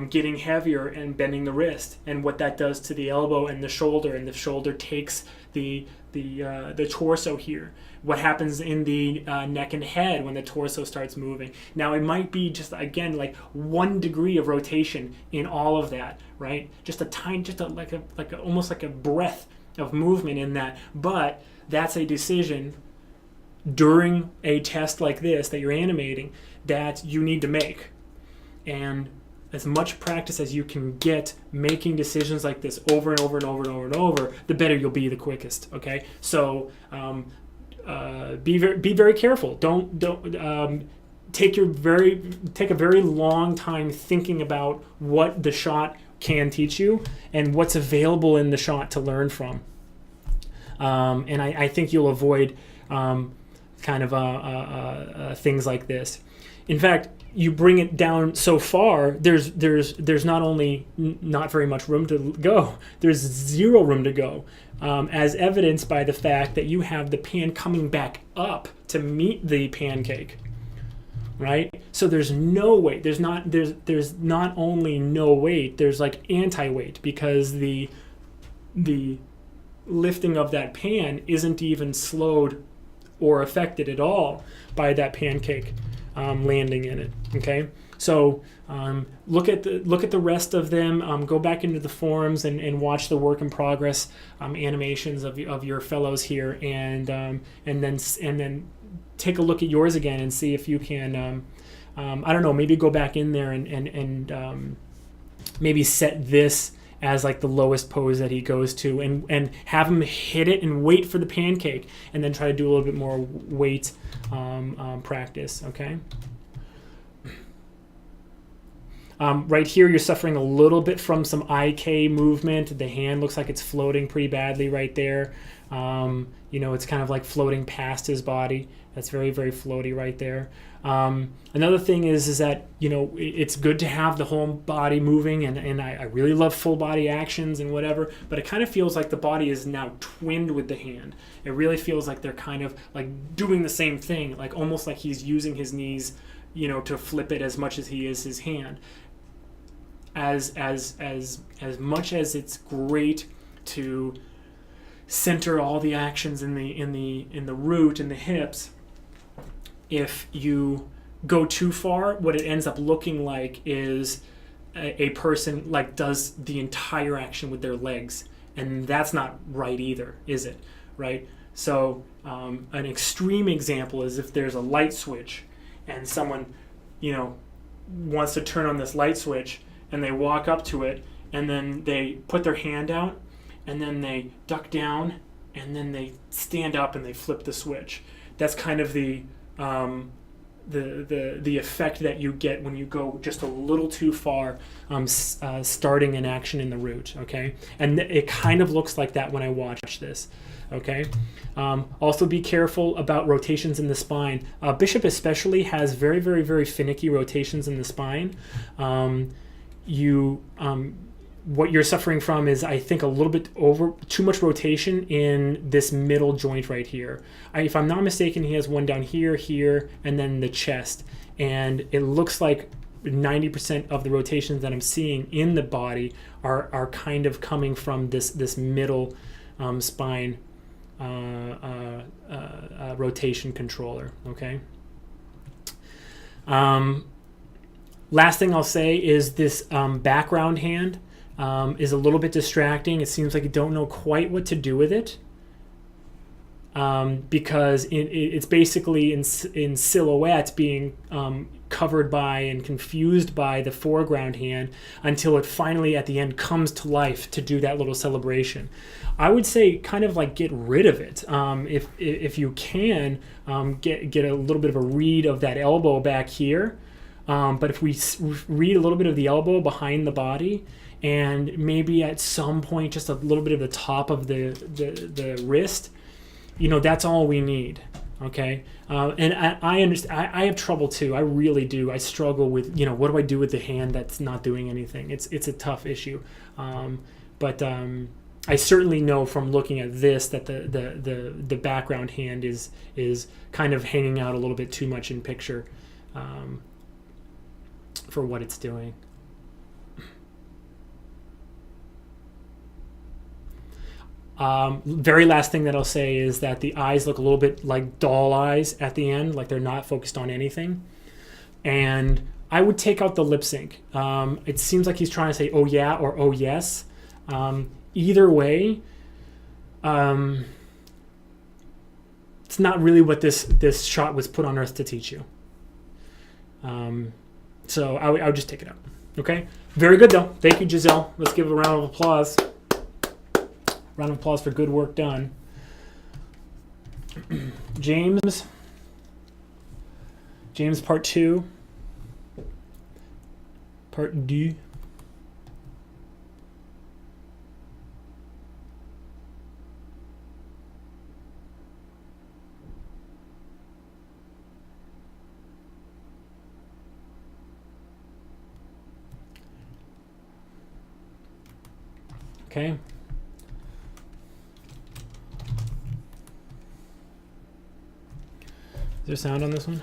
getting heavier and bending the wrist, and what that does to the elbow and the shoulder takes the torso here. What happens in the neck and head when the torso starts moving. Now it might be just, again, like 1 degree of rotation in all of that, right? Just a tiny, almost like a breath of movement in that. But that's a decision during a test like this that you're animating that you need to make. And as much practice as you can get making decisions like this over and over and over and over and over, the better you'll be, the quickest. Okay, so be very careful. Don't take a very long time thinking about what the shot can teach you and what's available in the shot to learn from. And I think you'll avoid things like this. In fact, you bring it down so far, there's not only not very much room to go, there's zero room to go, as evidenced by the fact that you have the pan coming back up to meet the pancake, right? So there's no weight. There's not only no weight, there's like anti-weight, because the lifting of that pan isn't even slowed or affected at all by that pancake landing in it. Okay, so look at the rest of them. Go back into the forums and watch the work in progress animations of your fellows here, and then take a look at yours again and see if you can I don't know, maybe go back in there and maybe set this as like the lowest pose that he goes to, and have him hit it and wait for the pancake, and then try to do a little bit more weight practice. Okay. Right here, you're suffering a little bit from some IK movement. The hand looks like it's floating pretty badly right there. It's kind of like floating past his body. That's very, very floaty right there. Another thing is that, it's good to have the whole body moving, and I really love full body actions and whatever, but it kind of feels like the body is now twinned with the hand. It really feels like they're kind of like doing the same thing, like almost like he's using his knees, to flip it as much as he is his hand. As much as it's great to center all the actions in the root and the hips, if you go too far, what it ends up looking like is a person like does the entire action with their legs, and that's not right either, is it? Right? So an extreme example is if there's a light switch and someone wants to turn on this light switch, and they walk up to it, and then they put their hand out, and then they duck down, and then they stand up and they flip the switch. That's kind of the effect that you get when you go just a little too far, starting an action in the root. Okay, and it kind of looks like that when I watch this. Okay. Also be careful about rotations in the spine. Bishop especially has very, very, very finicky rotations in the spine. What you're suffering from is, I think, a little bit too much rotation in this middle joint right here. If I'm not mistaken, he has one down here, here, and then the chest. And it looks like 90% of the rotations that I'm seeing in the body are kind of coming from this middle spine rotation controller. Okay. Last thing I'll say is this background hand is a little bit distracting. It seems like you don't know quite what to do with it. Because it's basically in silhouette being covered by and confused by the foreground hand until it finally at the end comes to life to do that little celebration. I would say kind of like get rid of it. If you can, get a little bit of a read of that elbow back here. But if we read a little bit of the elbow behind the body, and maybe at some point just a little bit of the top of the wrist, that's all we need. Okay. And I understand. I have trouble too. I really do. I struggle with, what do I do with the hand that's not doing anything? It's a tough issue. But I certainly know from looking at this that the background hand is kind of hanging out a little bit too much in picture for what it's doing. Very last thing that I'll say is that the eyes look a little bit like doll eyes at the end, like they're not focused on anything. And I would take out the lip sync. It seems like he's trying to say, oh yeah, or oh yes. Either way, it's not really what this shot was put on earth to teach you. So I would just take it out. Okay? Very good though. Thank you, Gizelle. Let's give a round of applause. Round of applause for good work done. James part 2. Part D. Okay. Is there sound on this one?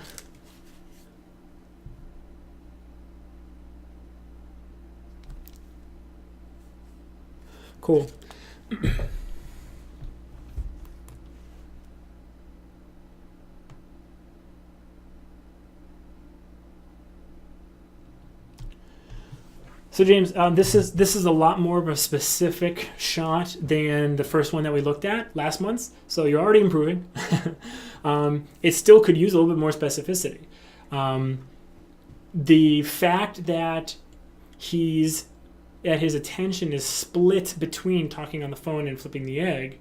Cool. So James, this is a lot more of a specific shot than the first one that we looked at last month. So you're already improving. It still could use a little bit more specificity. The fact that his attention is split between talking on the phone and flipping the egg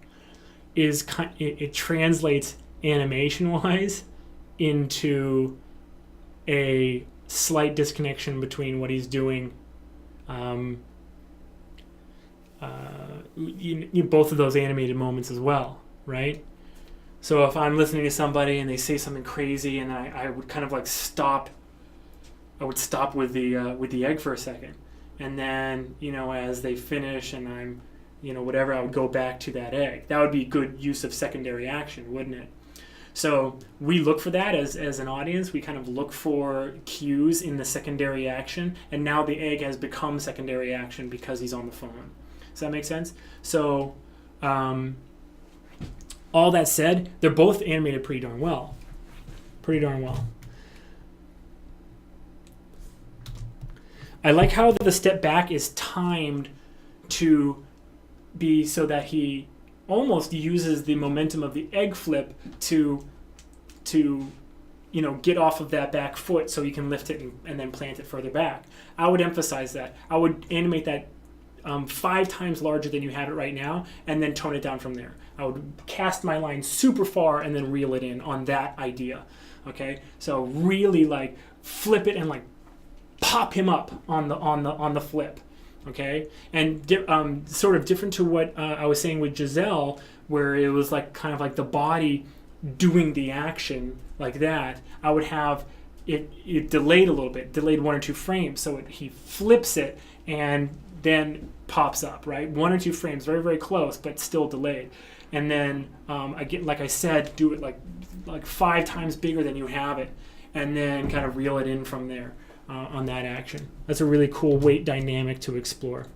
it translates animation-wise into a slight disconnection between what he's doing. Both of those animated moments as well, right? So if I'm listening to somebody and they say something crazy, and I would kind of like stop. I would stop with the egg for a second, and then as they finish and I'm whatever, I would go back to that egg. That would be good use of secondary action, wouldn't it? So we look for that as an audience. We kind of look for cues in the secondary action, and now the egg has become secondary action because he's on the phone. Does that make sense? So all that said, they're both animated pretty darn well. I like how the step back is timed to be so that he almost uses the momentum of the egg flip to get off of that back foot so you can lift it and then plant it further back. I would emphasize that. I would animate that 5 times larger than you have it right now, and then tone it down from there. I would cast my line super far and then reel it in on that idea. Okay, so really like flip it and like pop him up on the flip. Okay, and sort of different to what I was saying with Gizelle, where it was like kind of like the body doing the action like that. I would have it delayed a little bit, delayed 1 or 2 frames, so he flips it and then pops up, right? 1 or 2 frames, very, very close, but still delayed. And then again, like I said, do it like 5 times bigger than you have it, and then kind of reel it in from there on that action. That's a really cool weight dynamic to explore.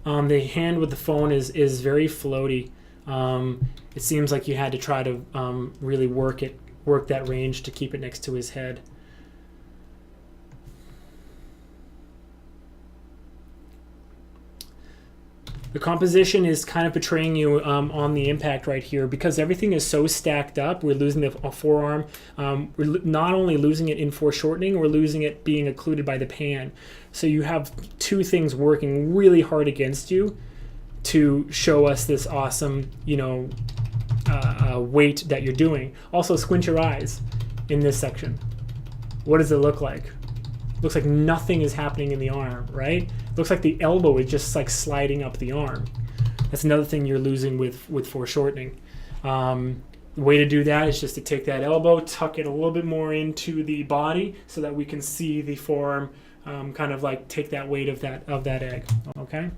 The hand with the phone is very floaty. It seems like you had to try to really work that range to keep it next to his head. The composition is kind of betraying you on the impact right here because everything is so stacked up. We're losing the forearm. We're not only losing it in foreshortening, we're losing it being occluded by the pan. So you have two things working really hard against you to show us this awesome, weight that you're doing. Also, squint your eyes in this section. What does it look like? Looks like nothing is happening in the arm, right? Looks like the elbow is just like sliding up the arm. That's another thing you're losing with foreshortening. The way to do that is just to take that elbow, tuck it a little bit more into the body so that we can see the forearm kind of like take that weight of that egg, okay?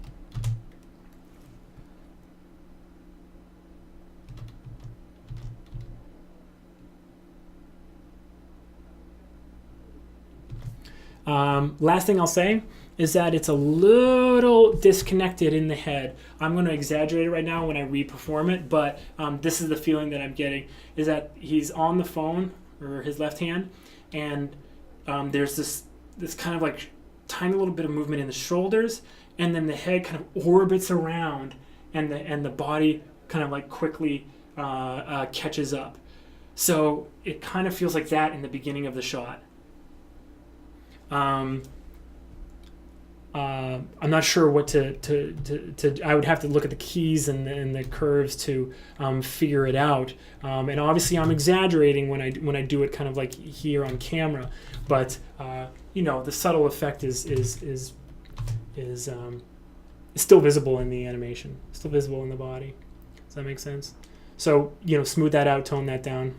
Last thing I'll say is that it's a little disconnected in the head. I'm going to exaggerate it right now when I re-perform it, but this is the feeling that I'm getting, is that he's on the phone, or his left hand, and there's this kind of like tiny little bit of movement in the shoulders, and then the head kind of orbits around, and the body kind of like quickly catches up. So it kind of feels like that in the beginning of the shot. I'm not sure what to I would have to look at the keys and the curves to figure it out. And obviously I'm exaggerating when I do it kind of like here on camera, but the subtle effect is still visible in the animation, still visible in the body. Does that make sense? So smooth that out, tone that down.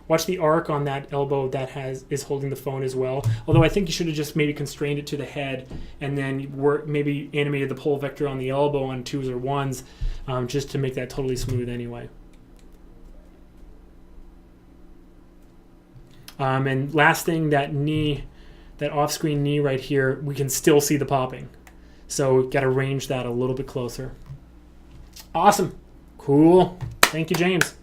Watch the arc on that elbow that is holding the phone as well. Although I think you should have just maybe constrained it to the head and then maybe animated the pull vector on the elbow on 2s or 1s just to make that totally smooth anyway. And last thing, that off-screen knee right here, we can still see the popping. So we've got to range that a little bit closer. Awesome. Cool. Thank you, James.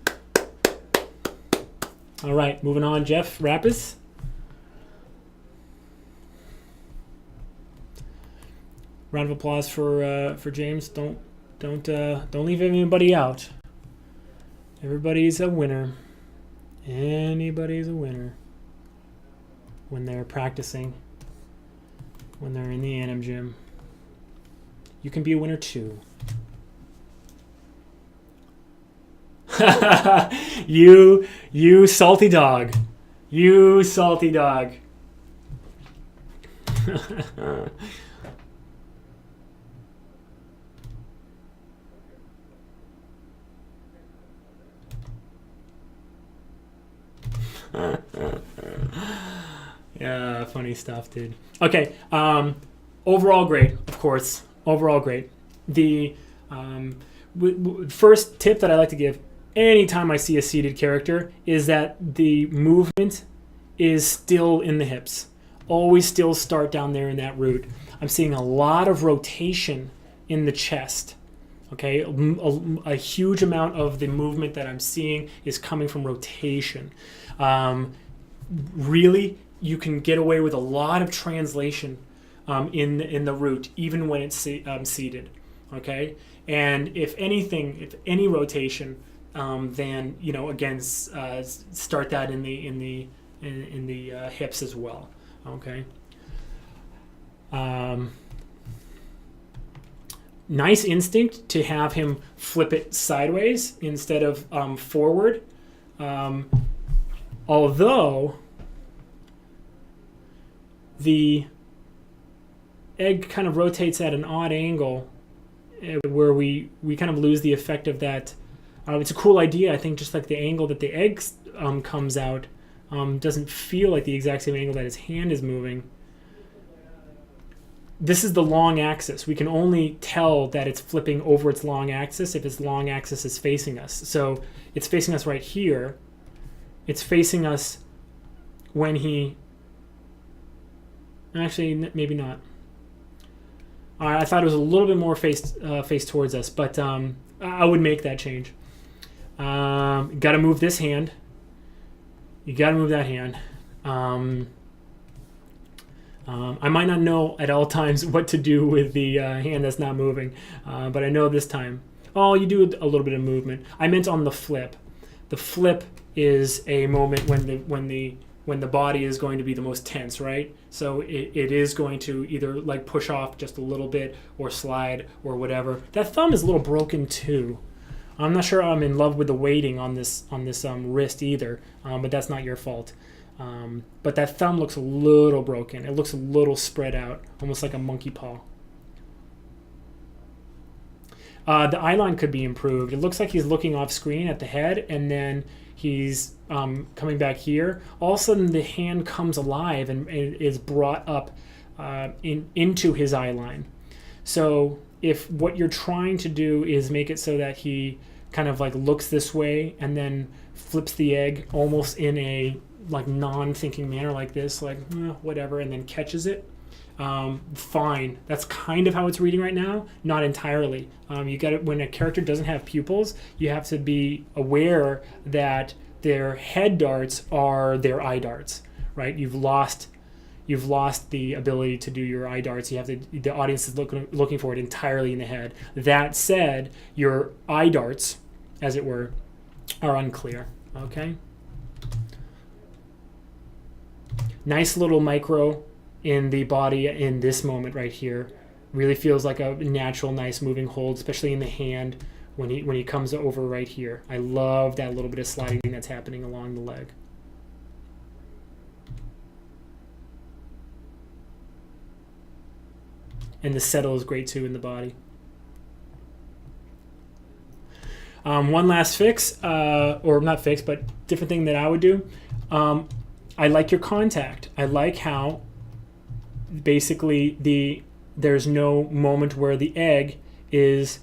All right, moving on, Jeff Rappis. Round of applause for James. Don't leave anybody out. Everybody's a winner. Anybody's a winner when they're practicing, when they're in the AnimGym. You can be a winner too. You salty dog. You salty dog. Yeah, funny stuff, dude. Okay, overall great, of course. Overall great. The first tip that I like to give anytime I see a seated character is that the movement is still in the hips. Always still start down there in that root. I'm seeing a lot of rotation in the chest. Okay, a huge amount of the movement that I'm seeing is coming from rotation. Really, you can get away with a lot of translation in the root, even when it's seated. Okay, and if any rotation, then again, start that in the hips as well. Okay. Nice instinct to have him flip it sideways instead of forward. Although the egg kind of rotates at an odd angle where we kind of lose the effect of that. It's a cool idea. I think just like the angle that the egg comes out doesn't feel like the exact same angle that his hand is moving. This is the long axis. We can only tell that it's flipping over its long axis if its long axis is facing us. So it's facing us right here. It's facing us when he... Actually, maybe not. I thought it was a little bit more face towards us, but I would make that change. Got to move this hand. You got to move that hand. I might not know at all times what to do with the hand that's not moving, but I know this time. Oh, you do a little bit of movement. I meant on the flip. The flip is a moment when the body is going to be the most tense, right? So it is going to either like push off just a little bit or slide or whatever. That thumb is a little broken too. I'm not sure I'm in love with the weighting on this wrist either, but that's not your fault. But that thumb looks a little broken. It looks a little spread out, almost like a monkey paw. The eye line could be improved. It looks like he's looking off screen at the head, and then he's coming back here. All of a sudden, the hand comes alive and is brought up into his eye line. So if what you're trying to do is make it so that he kind of like looks this way and then flips the egg almost in a like non-thinking manner like this, like whatever, and then catches it, fine. That's kind of how it's reading right now, not entirely. You got it. When a character doesn't have pupils, you have to be aware that their head darts are their eye darts, right? You've lost the ability to do your eye darts. The audience is looking for it entirely in the head. That said, your eye darts, as it were, are unclear. Okay. Nice little micro in the body in this moment right here. Really feels like a natural, nice moving hold, especially in the hand when he comes over right here. I love that little bit of sliding that's happening along the leg. And the settle is great too in the body. One last fix, or not fix, but different thing that I would do. I like your contact. I like how basically there's no moment where the egg is,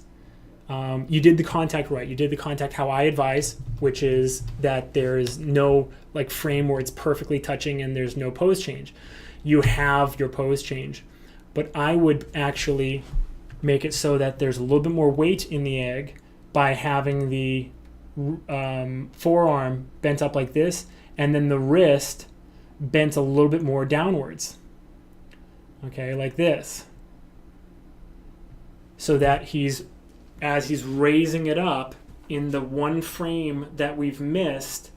you did the contact right. You did the contact how I advise, which is that there is no like frame where it's perfectly touching and there's no pose change. You have your pose change. But I would actually make it so that there's a little bit more weight in the egg by having the forearm bent up like this, and then the wrist bent a little bit more downwards. Okay, like this. So that as he's raising it up in the one frame that we've missed,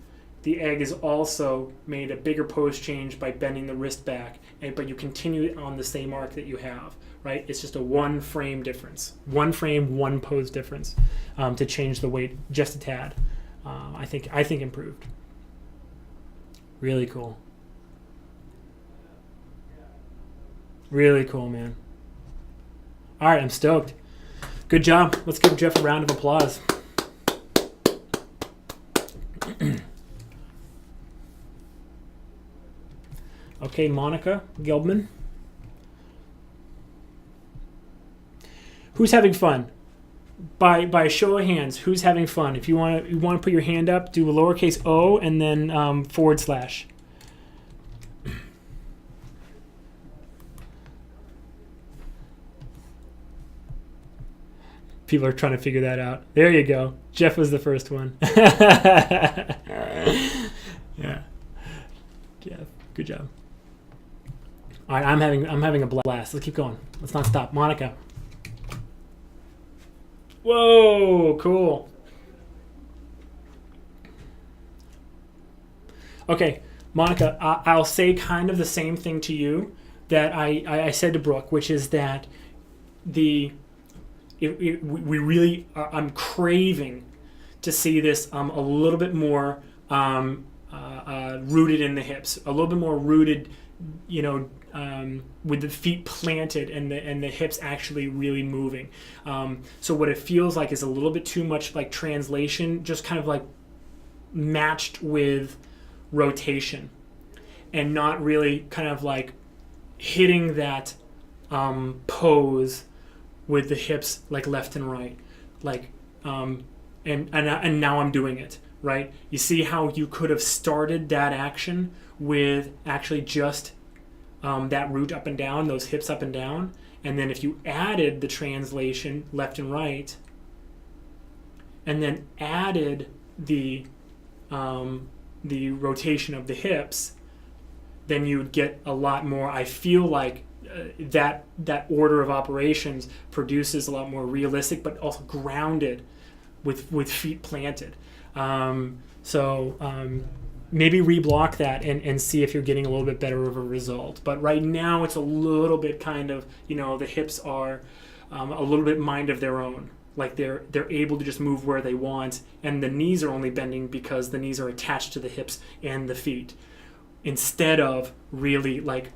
the egg is also made a bigger pose change by bending the wrist back, but you continue on the same arc that you have, right? It's just a one frame difference. One frame, one pose difference to change the weight just a tad. I think improved. Really cool. Really cool, man. All right, I'm stoked. Good job. Let's give Jeff a round of applause. Okay, Monica Gelbman. Who's having fun? By a show of hands, who's having fun? If you want to put your hand up, do a lowercase o and then /. People are trying to figure that out. There you go. Jeff was the first one. Yeah. Jeff, good job. All right, I'm having a blast. Let's keep going. Let's not stop. Monica. Whoa, cool. Okay, Monica, I'll say kind of the same thing to you that I said to Brooke, which is that I'm craving to see this a little bit more rooted in the hips, a little bit more rooted, with the feet planted and the hips actually really moving. So what it feels like is a little bit too much like translation, just kind of like matched with rotation, and not really kind of like hitting that pose with the hips like left and right, like and now I'm doing it right. You see how you could have started that action with actually just that root up and down, those hips up and down, And then if you added the translation left and right, and then added the rotation of the hips, then you would get a lot more. I feel like that order of operations produces a lot more realistic, but also grounded with feet planted. Maybe reblock that and see if you're getting a little bit better of a result. But right now it's a little bit kind of, the hips are a little bit mind of their own. Like they're able to just move where they want, and the knees are only bending because the knees are attached to the hips and the feet, instead of really like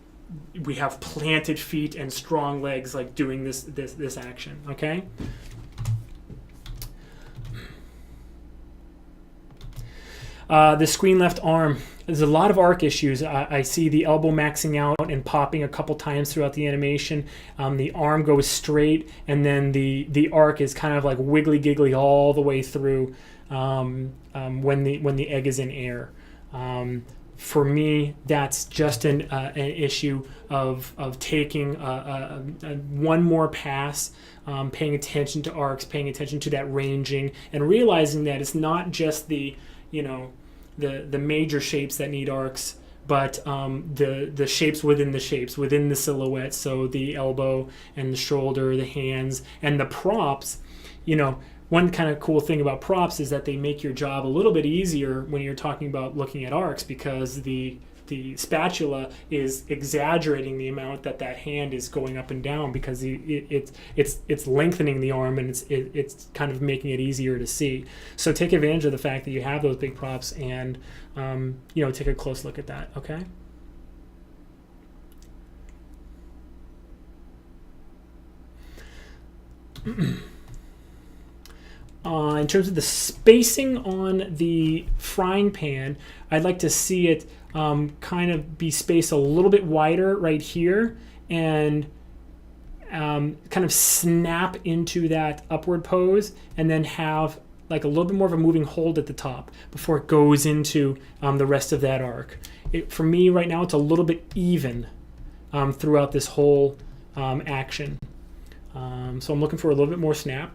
we have planted feet and strong legs like doing this action. Okay. The screen left arm. There's a lot of arc issues. I see the elbow maxing out and popping a couple times throughout the animation. The arm goes straight, and then the arc is kind of like wiggly giggly all the way through when the egg is in air. For me, that's just an issue of taking one more pass, paying attention to arcs, paying attention to that ranging, and realizing that it's not just the major shapes that need arcs, but the shapes within the silhouette. So the elbow and the shoulder, the hands, and the props. One kind of cool thing about props is that they make your job a little bit easier when you're talking about looking at arcs, because the spatula is exaggerating the amount that hand is going up and down, because it's lengthening the arm, and it's kind of making it easier to see. So take advantage of the fact that you have those big props, and take a close look at that. Okay. In terms of the spacing on the frying pan, I'd like to see it kind of be spaced a little bit wider right here, and kind of snap into that upward pose, and then have like a little bit more of a moving hold at the top before it goes into the rest of that arc. For me right now, it's a little bit even throughout this whole action. So I'm looking for a little bit more snap.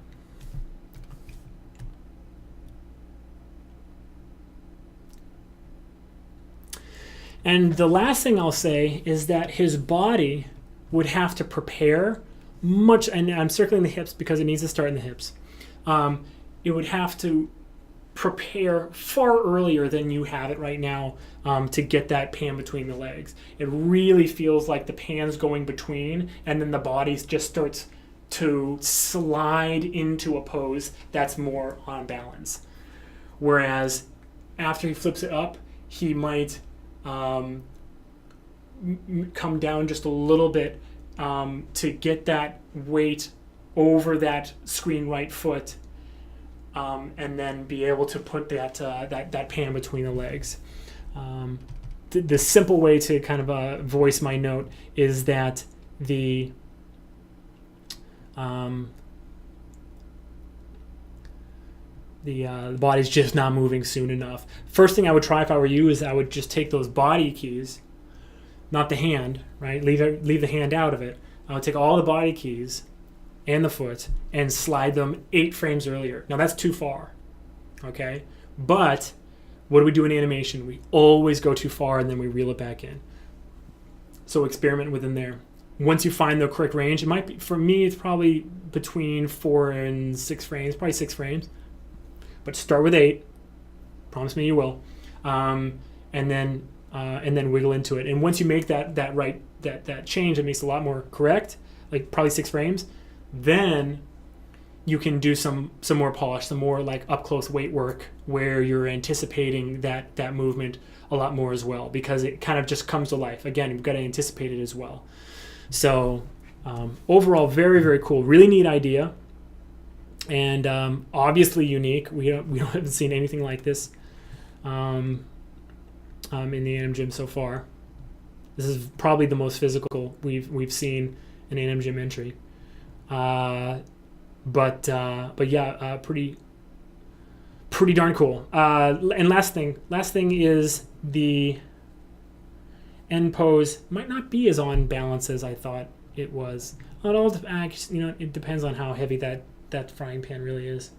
And the last thing I'll say is that his body would have to prepare much, and I'm circling the hips because it needs to start in the hips. It would have to prepare far earlier than you have it right now to get that pan between the legs. It really feels like the pan's going between, and then the body just starts to slide into a pose that's more on balance. Whereas after he flips it up, he might come down just a little bit to get that weight over that screen right foot, and then be able to put that pan between the legs. The simple way to kind of voice my note is that the body's just not moving soon enough. First thing I would try if I were you is I would just take those body keys, not the hand, right? Leave the hand out of it. I would take all the body keys and the foot and slide them 8 frames earlier. Now that's too far, okay? But what do we do in animation? We always go too far and then we reel it back in. So experiment within there. Once you find the correct range, it might be, for me, it's probably between 4 and 6 frames, probably 6 frames. But start with 8. Promise me you will, and then wiggle into it. And once you make that change, it makes it a lot more correct, like probably 6 frames. Then you can do some more polish, some more like up close weight work, where you're anticipating that movement a lot more as well, because it kind of just comes to life. Again, you've got to anticipate it as well. So overall, very, very cool. Really neat idea. And obviously unique. We haven't seen anything like this in the AnimGym so far. This is probably the most physical we've seen an AnimGym entry. But yeah, pretty darn cool. And last thing is the end pose might not be as on balance as I thought it was. It all it depends on how heavy that frying pan really is.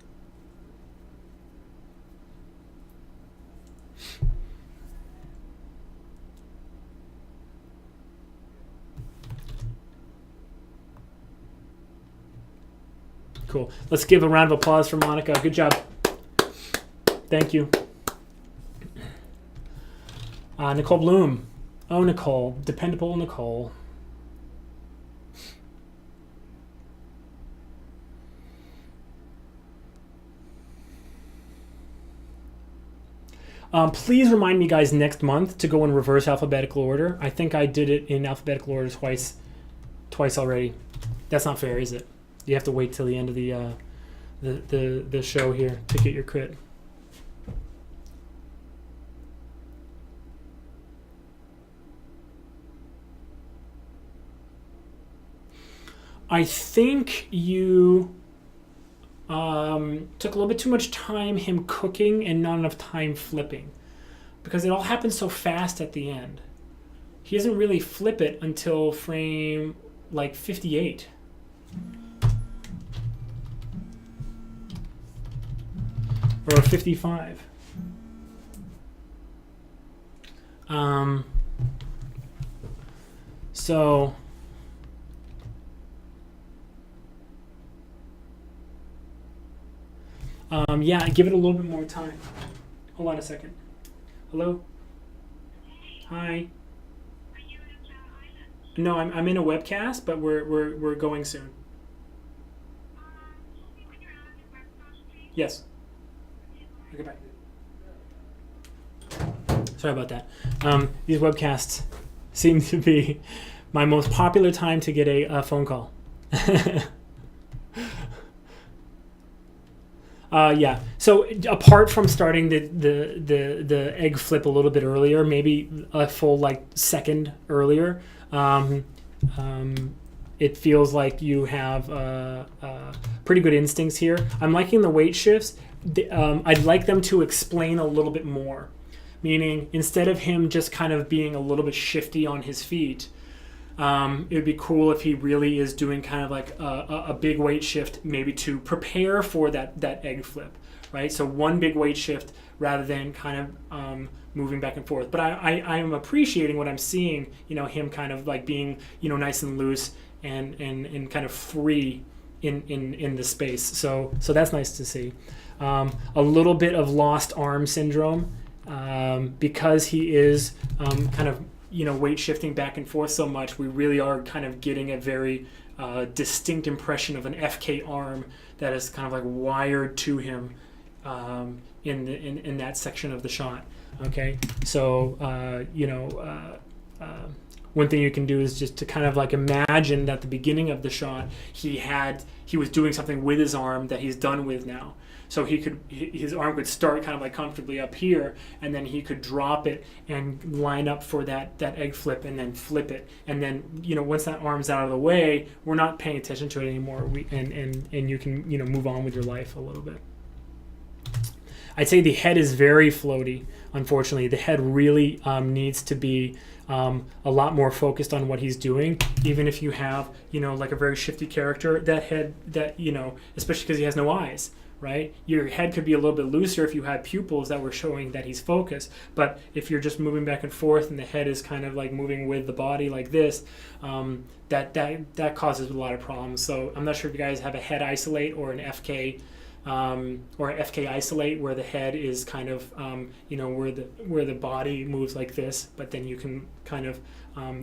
Cool. Let's give a round of applause for Monica. Good job. Thank you. Nicole Bloom. Oh, Nicole. Dependable Nicole. Please remind me, guys, next month to go in reverse alphabetical order. I think I did it in alphabetical order twice already. That's not fair, is it? You have to wait till the end of the show here to get your crit. I think you took a little bit too much time him cooking and not enough time flipping, because it all happens so fast at the end. He doesn't really flip it until frame like 58. Or 55. So yeah, give it a little bit more time. Hold on a second. Hello? Hi. Are you in No, I'm in a webcast, but we're going soon. Yes. Okay, bye. Sorry about that. These webcasts seem to be my most popular time to get a phone call. Yeah. So apart from starting the egg flip a little bit earlier, maybe a full like second earlier, it feels like you have pretty good instincts here. I'm liking the weight shifts. I'd like them to explain a little bit more, meaning instead of him just kind of being a little bit shifty on his feet, it would be cool if he really is doing kind of like a big weight shift, maybe to prepare for that egg flip, right? So one big weight shift rather than kind of moving back and forth. But I am appreciating what I'm seeing, him kind of like being, nice and loose and kind of free in the space. So that's nice to see. A little bit of lost arm syndrome because he is kind of weight shifting back and forth so much. We really are kind of getting a very distinct impression of an FK arm that is kind of like wired to him in that section of the shot. Okay, so one thing you can do is just to kind of like imagine that at the beginning of the shot he was doing something with his arm that he's done with now. So his arm could start kind of like comfortably up here, and then he could drop it and line up for that egg flip and then flip it. And then, once that arm's out of the way, we're not paying attention to it anymore. And you can, move on with your life a little bit. I'd say the head is very floaty, unfortunately. The head really needs to be a lot more focused on what he's doing. Even if you have, like a very shifty character, that head, especially because he has no eyes. Right? Your head could be a little bit looser if you had pupils that were showing that he's focused. But if you're just moving back and forth and the head is kind of like moving with the body like this, that causes a lot of problems. So I'm not sure if you guys have a head isolate or an FK or an FK isolate where the head is kind of where the body moves like this, but then you can kind of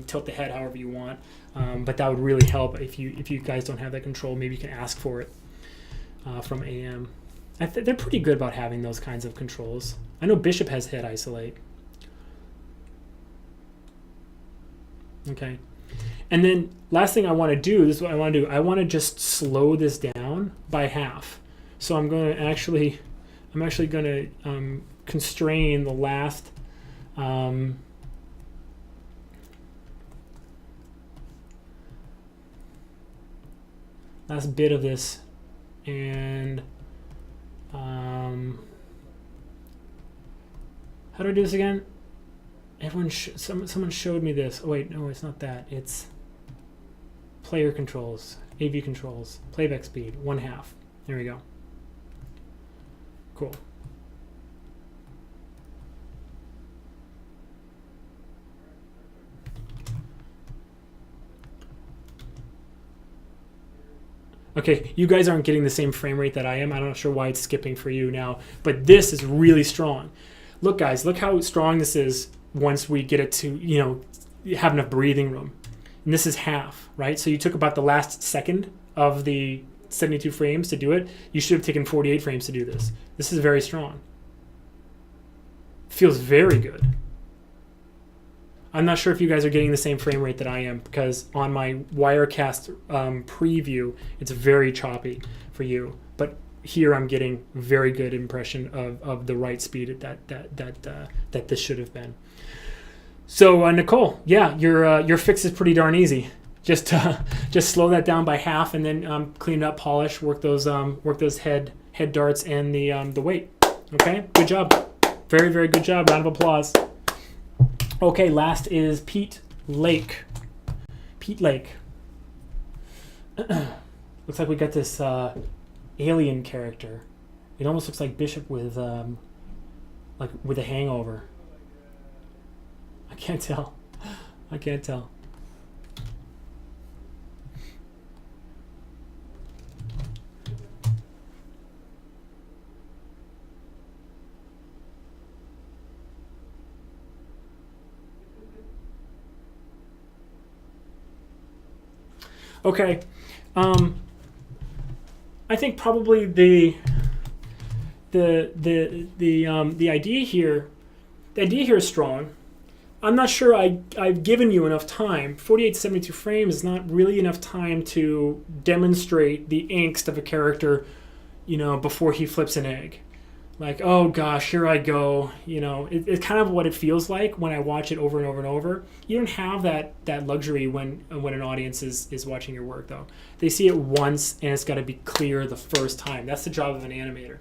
tilt the head however you want. But that would really help if you guys don't have that control. Maybe you can ask for it. From AM. They're pretty good about having those kinds of controls. I know Bishop has head isolate. Okay. And then last thing I want to do, this is what I want to do. I want to just slow this down by half. So I'm actually going to constrain the last bit of this. And how do I do this again? Someone showed me this. Oh wait, no, it's not that. It's player controls, AV controls, playback speed, 1/2. There we go. Cool. Okay, you guys aren't getting the same frame rate that I am. I'm not sure why it's skipping for you now, but this is really strong. Look, guys, look how strong this is once we get it to, you know, have enough breathing room. And this is half, right? So you took about the last second of the 72 frames to do it. You should have taken 48 frames to do this. This is very strong. Feels very good. I'm not sure if you guys are getting the same frame rate that I am, because on my Wirecast preview, it's very choppy for you. But here I'm getting very good impression of the right speed that this should have been. So Nicole, yeah, your fix is pretty darn easy. Just slow that down by half, and then clean it up, polish, work those head darts and the weight. Okay, good job, very, very good job. Round of applause. Okay, last is Pete Lake. Pete Lake. Looks like we got this alien character. It almost looks like Bishop with a hangover. I can't tell. I can't tell. Okay, I think probably the idea here is strong. I'm not sure I've given you enough time. 48 to 72 frames is not really enough time to demonstrate the angst of a character, you know, before he flips an egg. Like, oh gosh, here I go. You know, it's kind of what it feels like when I watch it over and over and over. You don't have that luxury when an audience is watching your work, though. They see it once, and it's got to be clear the first time. That's the job of an animator.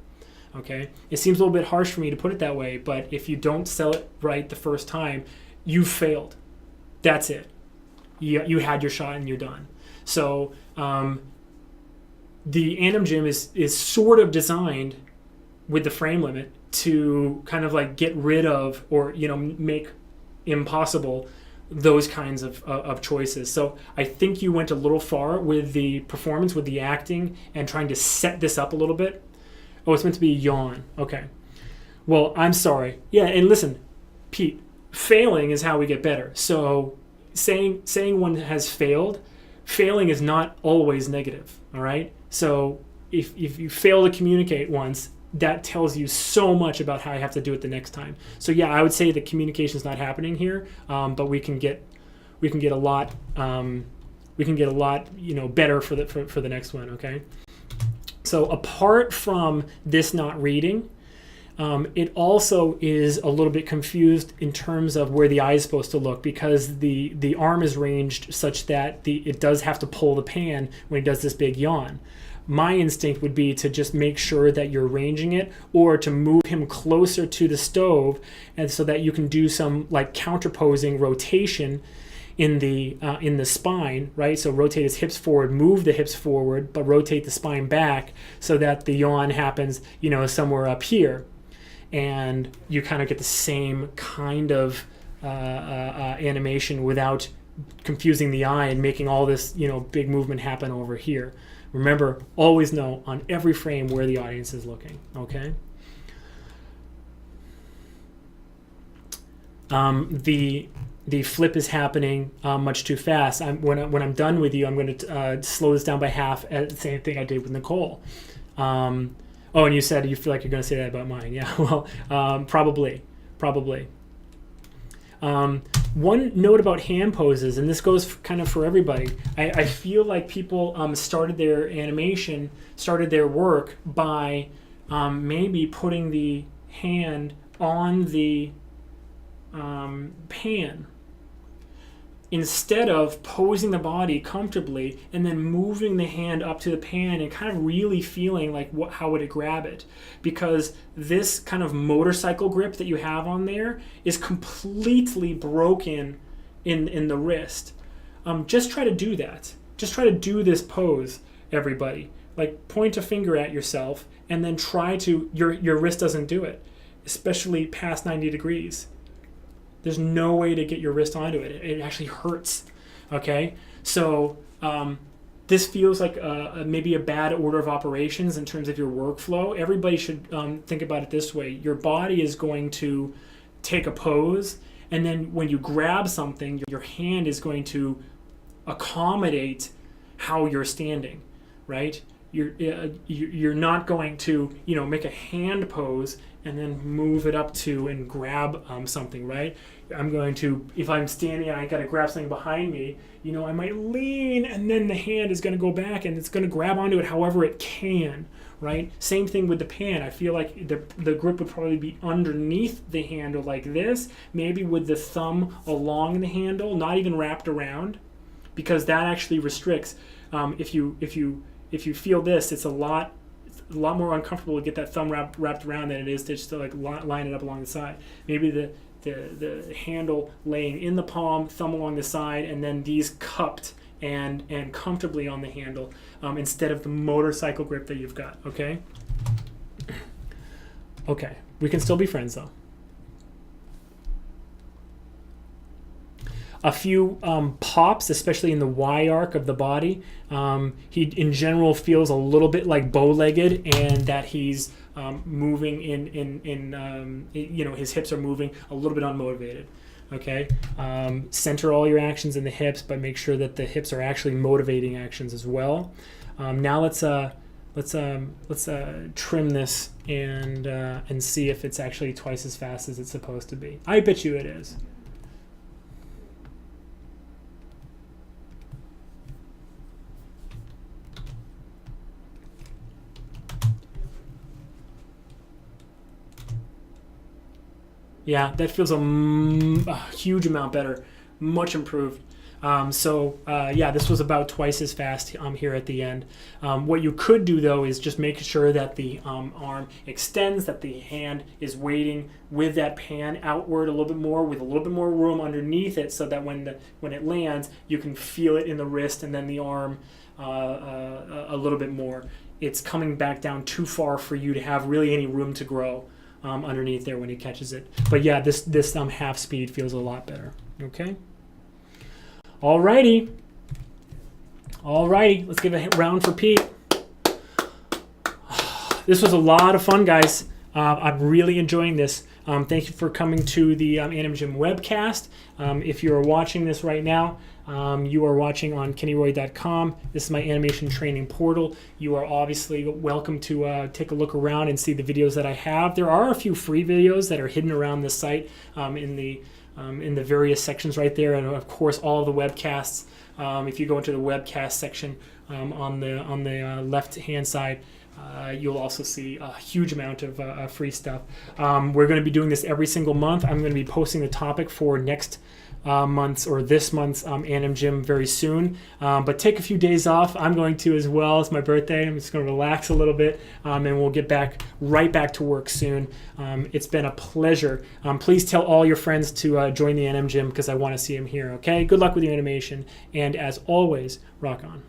Okay? It seems a little bit harsh for me to put it that way, but if you don't sell it right the first time, you've failed. That's it. You had your shot and you're done. So the AnimGym is sort of designed with the frame limit to kind of like get rid of, or, you know, make impossible those kinds of choices. So I think you went a little far with the performance, with the acting, and trying to set this up a little bit. Oh, it's meant to be a yawn. Okay. Well, I'm sorry. Yeah, and listen, Pete, failing is how we get better. So saying one has failed, failing is not always negative, all right? So if you fail to communicate once, that tells you so much about how you have to do it the next time. So yeah, I would say the communication is not happening here, but we can get a lot you know, better for the next one. Okay. So apart from this not reading, it also is a little bit confused in terms of where the eye is supposed to look, because the arm is ranged such that it does have to pull the pan when he does this big yawn. My instinct would be to just make sure that you're ranging it, or to move him closer to the stove, and so that you can do some like counterposing rotation in the spine, right? So rotate his hips forward, move the hips forward, but rotate the spine back so that the yawn happens, you know, somewhere up here, and you kind of get the same kind of animation without confusing the eye and making all this, you know, big movement happen over here. Remember, always know on every frame where the audience is looking, okay? The flip is happening much too fast. When I'm done with you, I'm going to slow this down by half. The same thing I did with Nicole. Oh, and you said you feel like you're going to say that about mine. Yeah, well, probably. One note about hand poses, and this goes kind of for everybody. I feel like people started their work by maybe putting the hand on the pan instead of posing the body comfortably and then moving the hand up to the pan and kind of really feeling like how would it grab it, because this kind of motorcycle grip that you have on there is completely broken in the wrist. Just try to do that. just try to do this pose, everybody. Like, point a finger at yourself and then try to, your wrist doesn't do it, especially past 90 degrees. There's no way to get your wrist onto it. It actually hurts, okay? So this feels like maybe a bad order of operations in terms of your workflow. Everybody should think about it this way. Your body is going to take a pose, and then when you grab something, your hand is going to accommodate how you're standing, right? You're not going to, make a hand pose and then move it up to and grab something, right? I'm going to, if I'm standing and I got to grab something behind me, I might lean, and then the hand is going to go back and it's going to grab onto it however it can, right? Same thing with the pan. I feel like the grip would probably be underneath the handle like this, maybe with the thumb along the handle, not even wrapped around, because that actually restricts. If you feel this, it's a lot more uncomfortable to get that thumb wrapped around than it is to just like line it up along the side. Maybe the handle laying in the palm, thumb along the side, and then these cupped and comfortably on the handle instead of the motorcycle grip that you've got, okay? Okay, we can still be friends though. A few pops, especially in the Y arc of the body. He, in general, feels a little bit like bow-legged, and that he's moving his hips are moving a little bit unmotivated. Okay, center all your actions in the hips, but make sure that the hips are actually motivating actions as well. Now let's trim this and see if it's actually twice as fast as it's supposed to be. I bet you it is. Yeah, that feels a huge amount better, much improved. This was about twice as fast here at the end. What you could do, though, is just make sure that the arm extends, that the hand is weighting with that pan outward a little bit more, with a little bit more room underneath it, so that when it lands, you can feel it in the wrist and then the arm a little bit more. It's coming back down too far for you to have really any room to grow underneath there when it catches it. But yeah, this half speed feels a lot better. Okay. Alrighty, let's give a round for Pete. This was a lot of fun, guys. I'm really enjoying this. Thank you for coming to the AnimGym webcast. If you are watching this right now, you are watching on kennyroy.com. This is my animation training portal. You are obviously welcome to take a look around and see the videos that I have. There are a few free videos that are hidden around the site in the various sections right there, and of course all of the webcasts. If you go into the webcast section on the left hand side, you'll also see a huge amount of free stuff. We're going to be doing this every single month. I'm going to be posting the topic for next month's or this month's AnimGym very soon. But take a few days off. I'm going to as well. It's my birthday. I'm just going to relax a little bit, and we'll get right back to work soon. It's been a pleasure. Please tell all your friends to join the AnimGym because I want to see them here. Okay. Good luck with your animation, and as always, rock on.